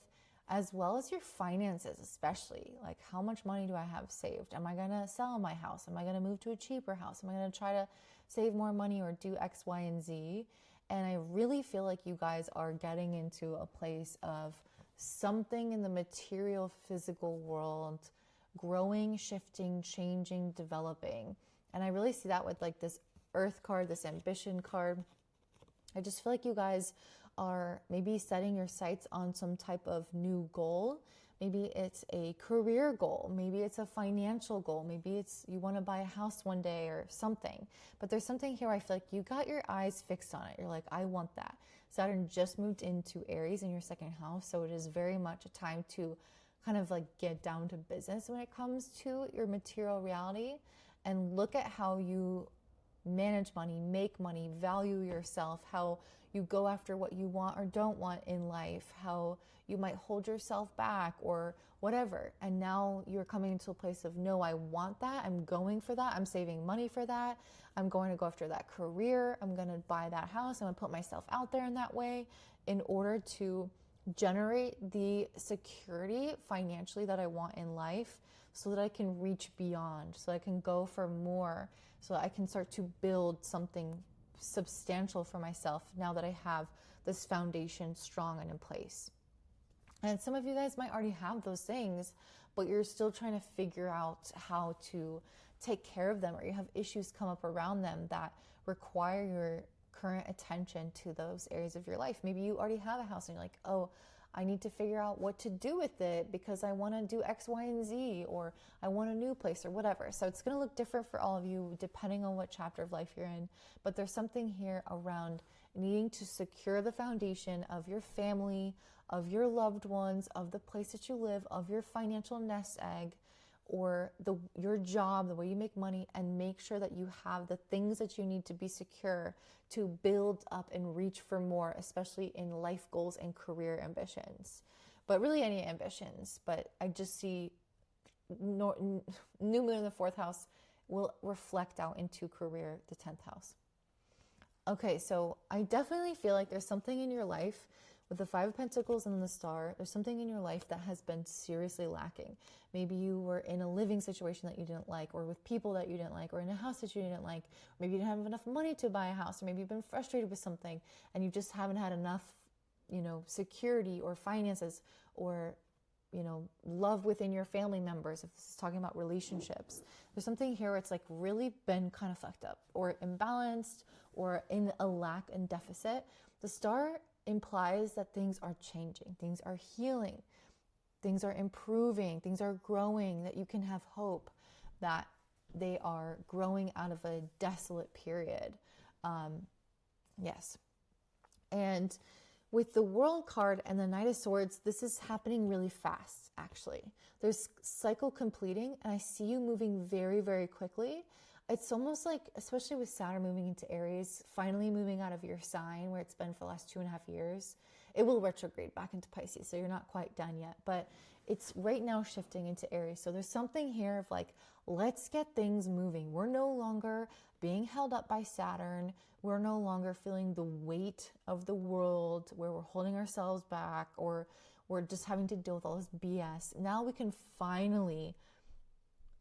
as well as your finances, especially. Like, how much money do I have saved? Am I going to sell my house? Am I going to move to a cheaper house? Am I going to try to save more money or do X, Y, and Z? And I really feel like you guys are getting into a place of something in the material, physical world, growing, shifting, changing, developing. And I really see that with like this Earth card, this ambition card. I just feel like you guys are maybe setting your sights on some type of new goal. Maybe it's a career goal. Maybe it's a financial goal. Maybe it's you want to buy a house one day or something. But there's something here I feel like you got your eyes fixed on it. You're like, I want that. Saturn just moved into Aries in your 2nd house. So it is very much a time to kind of like get down to business when it comes to your material reality, and look at how you manage money, make money, value yourself, how you go after what you want or don't want in life, how you might hold yourself back or whatever. And now you're coming into a place of, no, I want that. I'm going for that. I'm saving money for that. I'm going to go after that career. I'm going to buy that house. I'm going to put myself out there in that way in order to generate the security financially that I want in life, so that I can reach beyond, so I can go for more, so that I can start to build something substantial for myself now that I have this foundation strong and in place. And some of you guys might already have those things, but you're still trying to figure out how to take care of them, or you have issues come up around them that require your current attention to those areas of your life. Maybe you already have a house and you're like, oh, I need to figure out what to do with it because I want to do X, Y, and Z, or I want a new place or whatever. So it's going to look different for all of you depending on what chapter of life you're in. But there's something here around needing to secure the foundation of your family, of your loved ones, of the place that you live, of your financial nest egg, or your job, the way you make money, and make sure that you have the things that you need to be secure to build up and reach for more, especially in life goals and career ambitions. But really any ambitions. But I just see new moon in the 4th house will reflect out into career, the 10th house. Okay, so I definitely feel like there's something in your life with the 5 of Pentacles and the Star. There's something in your life that has been seriously lacking. Maybe you were in a living situation that you didn't like, or with people that you didn't like, or in a house that you didn't like. Or maybe you didn't have enough money to buy a house, or maybe you've been frustrated with something and you just haven't had enough, security or finances or love within your family members, if this is talking about relationships. There's something here where it's like really been kind of fucked up or imbalanced or in a lack and deficit. The star implies that things are changing, things are healing, things are improving, things are growing, that you can have hope that they are growing out of a desolate period. Yes. And with the World card and the Knight of Swords, this is happening really fast, actually. There's cycle completing, and I see you moving very, very quickly. It's almost like, especially with Saturn moving into Aries, finally moving out of your sign where it's been for the last 2.5 years. It will retrograde back into Pisces, so you're not quite done yet. But it's right now shifting into Aries. So there's something here of like, let's get things moving. We're no longer being held up by Saturn. We're no longer feeling the weight of the world where we're holding ourselves back or we're just having to deal with all this BS. Now we can finally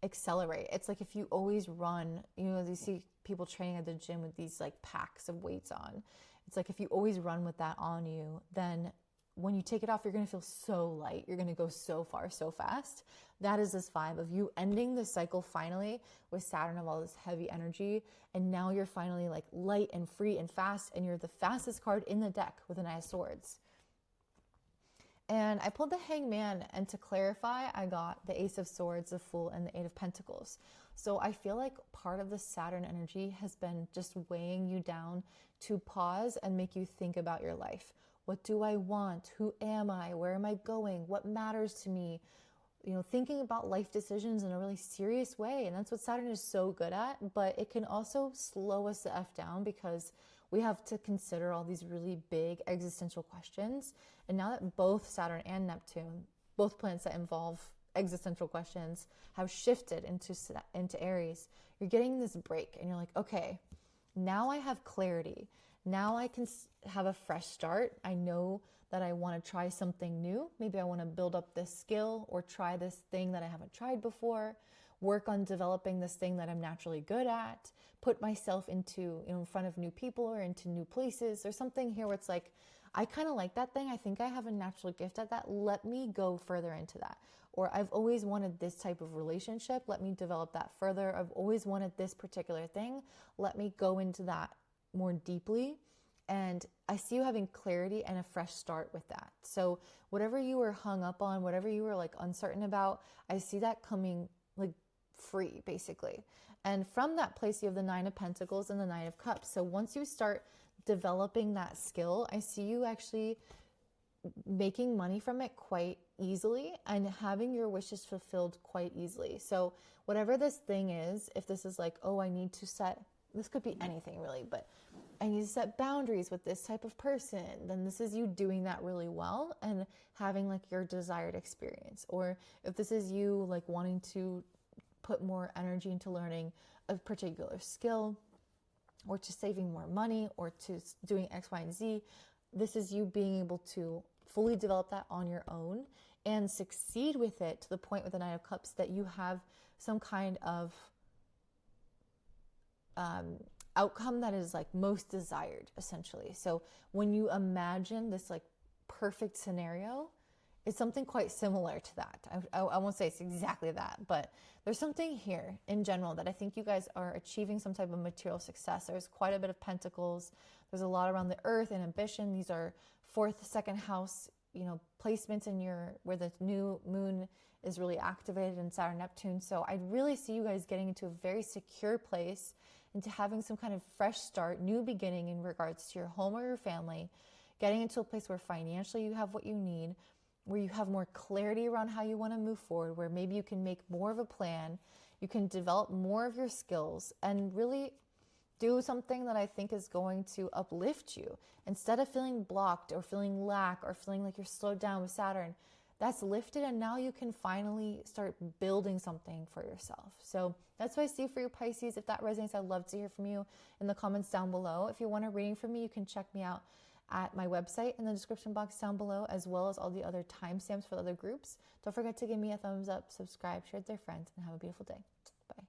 accelerate. It's like if you always run, you see people training at the gym with these like packs of weights on. It's like if you always run with that on you, then when you take it off, you're going to feel so light. You're going to go so far, so fast. That is this vibe of you ending the cycle finally with Saturn of all this heavy energy. And now you're finally like light and free and fast. And you're the fastest card in the deck with the Knight of Swords. And I pulled the Hangman. And to clarify, I got the Ace of Swords, the Fool, and the Eight of Pentacles. So I feel like part of the Saturn energy has been just weighing you down to pause and make you think about your life. What do I want? Who am I? Where am I going? What matters to me? Thinking about life decisions in a really serious way. And that's what Saturn is so good at. But it can also slow us the F down because we have to consider all these really big existential questions. And now that both Saturn and Neptune, both planets that involve existential questions, have shifted into Aries, you're getting this break. And you're like, okay, now I have clarity. Now I can have a fresh start. I know that I want to try something new. Maybe I want to build up this skill or try this thing that I haven't tried before, work on developing this thing that I'm naturally good at, put myself into, in front of new people or into new places. There's something here where it's like, I kind of like that thing. I think I have a natural gift at that. Let me go further into that. Or I've always wanted this type of relationship. Let me develop that further. I've always wanted this particular thing. Let me go into that more deeply. And I see you having clarity and a fresh start with that. So whatever you were hung up on, whatever you were like uncertain about, I see that coming like free basically. And from that place, you have the Nine of Pentacles and the Nine of Cups. So once you start developing that skill, I see you actually making money from it quite easily and having your wishes fulfilled quite easily. So whatever this thing is, if this is like, oh, I need to set, this could be anything really, but I need to set boundaries with this type of person, then this is you doing that really well and having like your desired experience. Or if this is you like wanting to put more energy into learning a particular skill or to saving more money or to doing X, Y, and Z, this is you being able to fully develop that on your own and succeed with it to the point with the Nine of Cups that you have some kind of outcome that is like most desired, essentially. So when you imagine this like perfect scenario, it's something quite similar to that. I won't say it's exactly that, but there's something here in general that I think you guys are achieving some type of material success. There's quite a bit of pentacles. There's a lot around the earth and ambition. These are fourth, second house, placements in where the new moon is really activated in Saturn, Neptune. So I really see you guys getting into a very secure place, into having some kind of fresh start, new beginning in regards to your home or your family, getting into a place where financially you have what you need, where you have more clarity around how you want to move forward, where maybe you can make more of a plan, you can develop more of your skills and really do something that I think is going to uplift you. Instead of feeling blocked or feeling lack or feeling like you're slowed down with Saturn, that's lifted and now you can finally start building something for yourself. So that's what I see for you, Pisces. If that resonates, I'd love to hear from you in the comments down below. If you want a reading from me, you can check me out at my website in the description box down below, as well as all the other timestamps for the other groups. Don't forget to give me a thumbs up, subscribe, share with your friends, and have a beautiful day.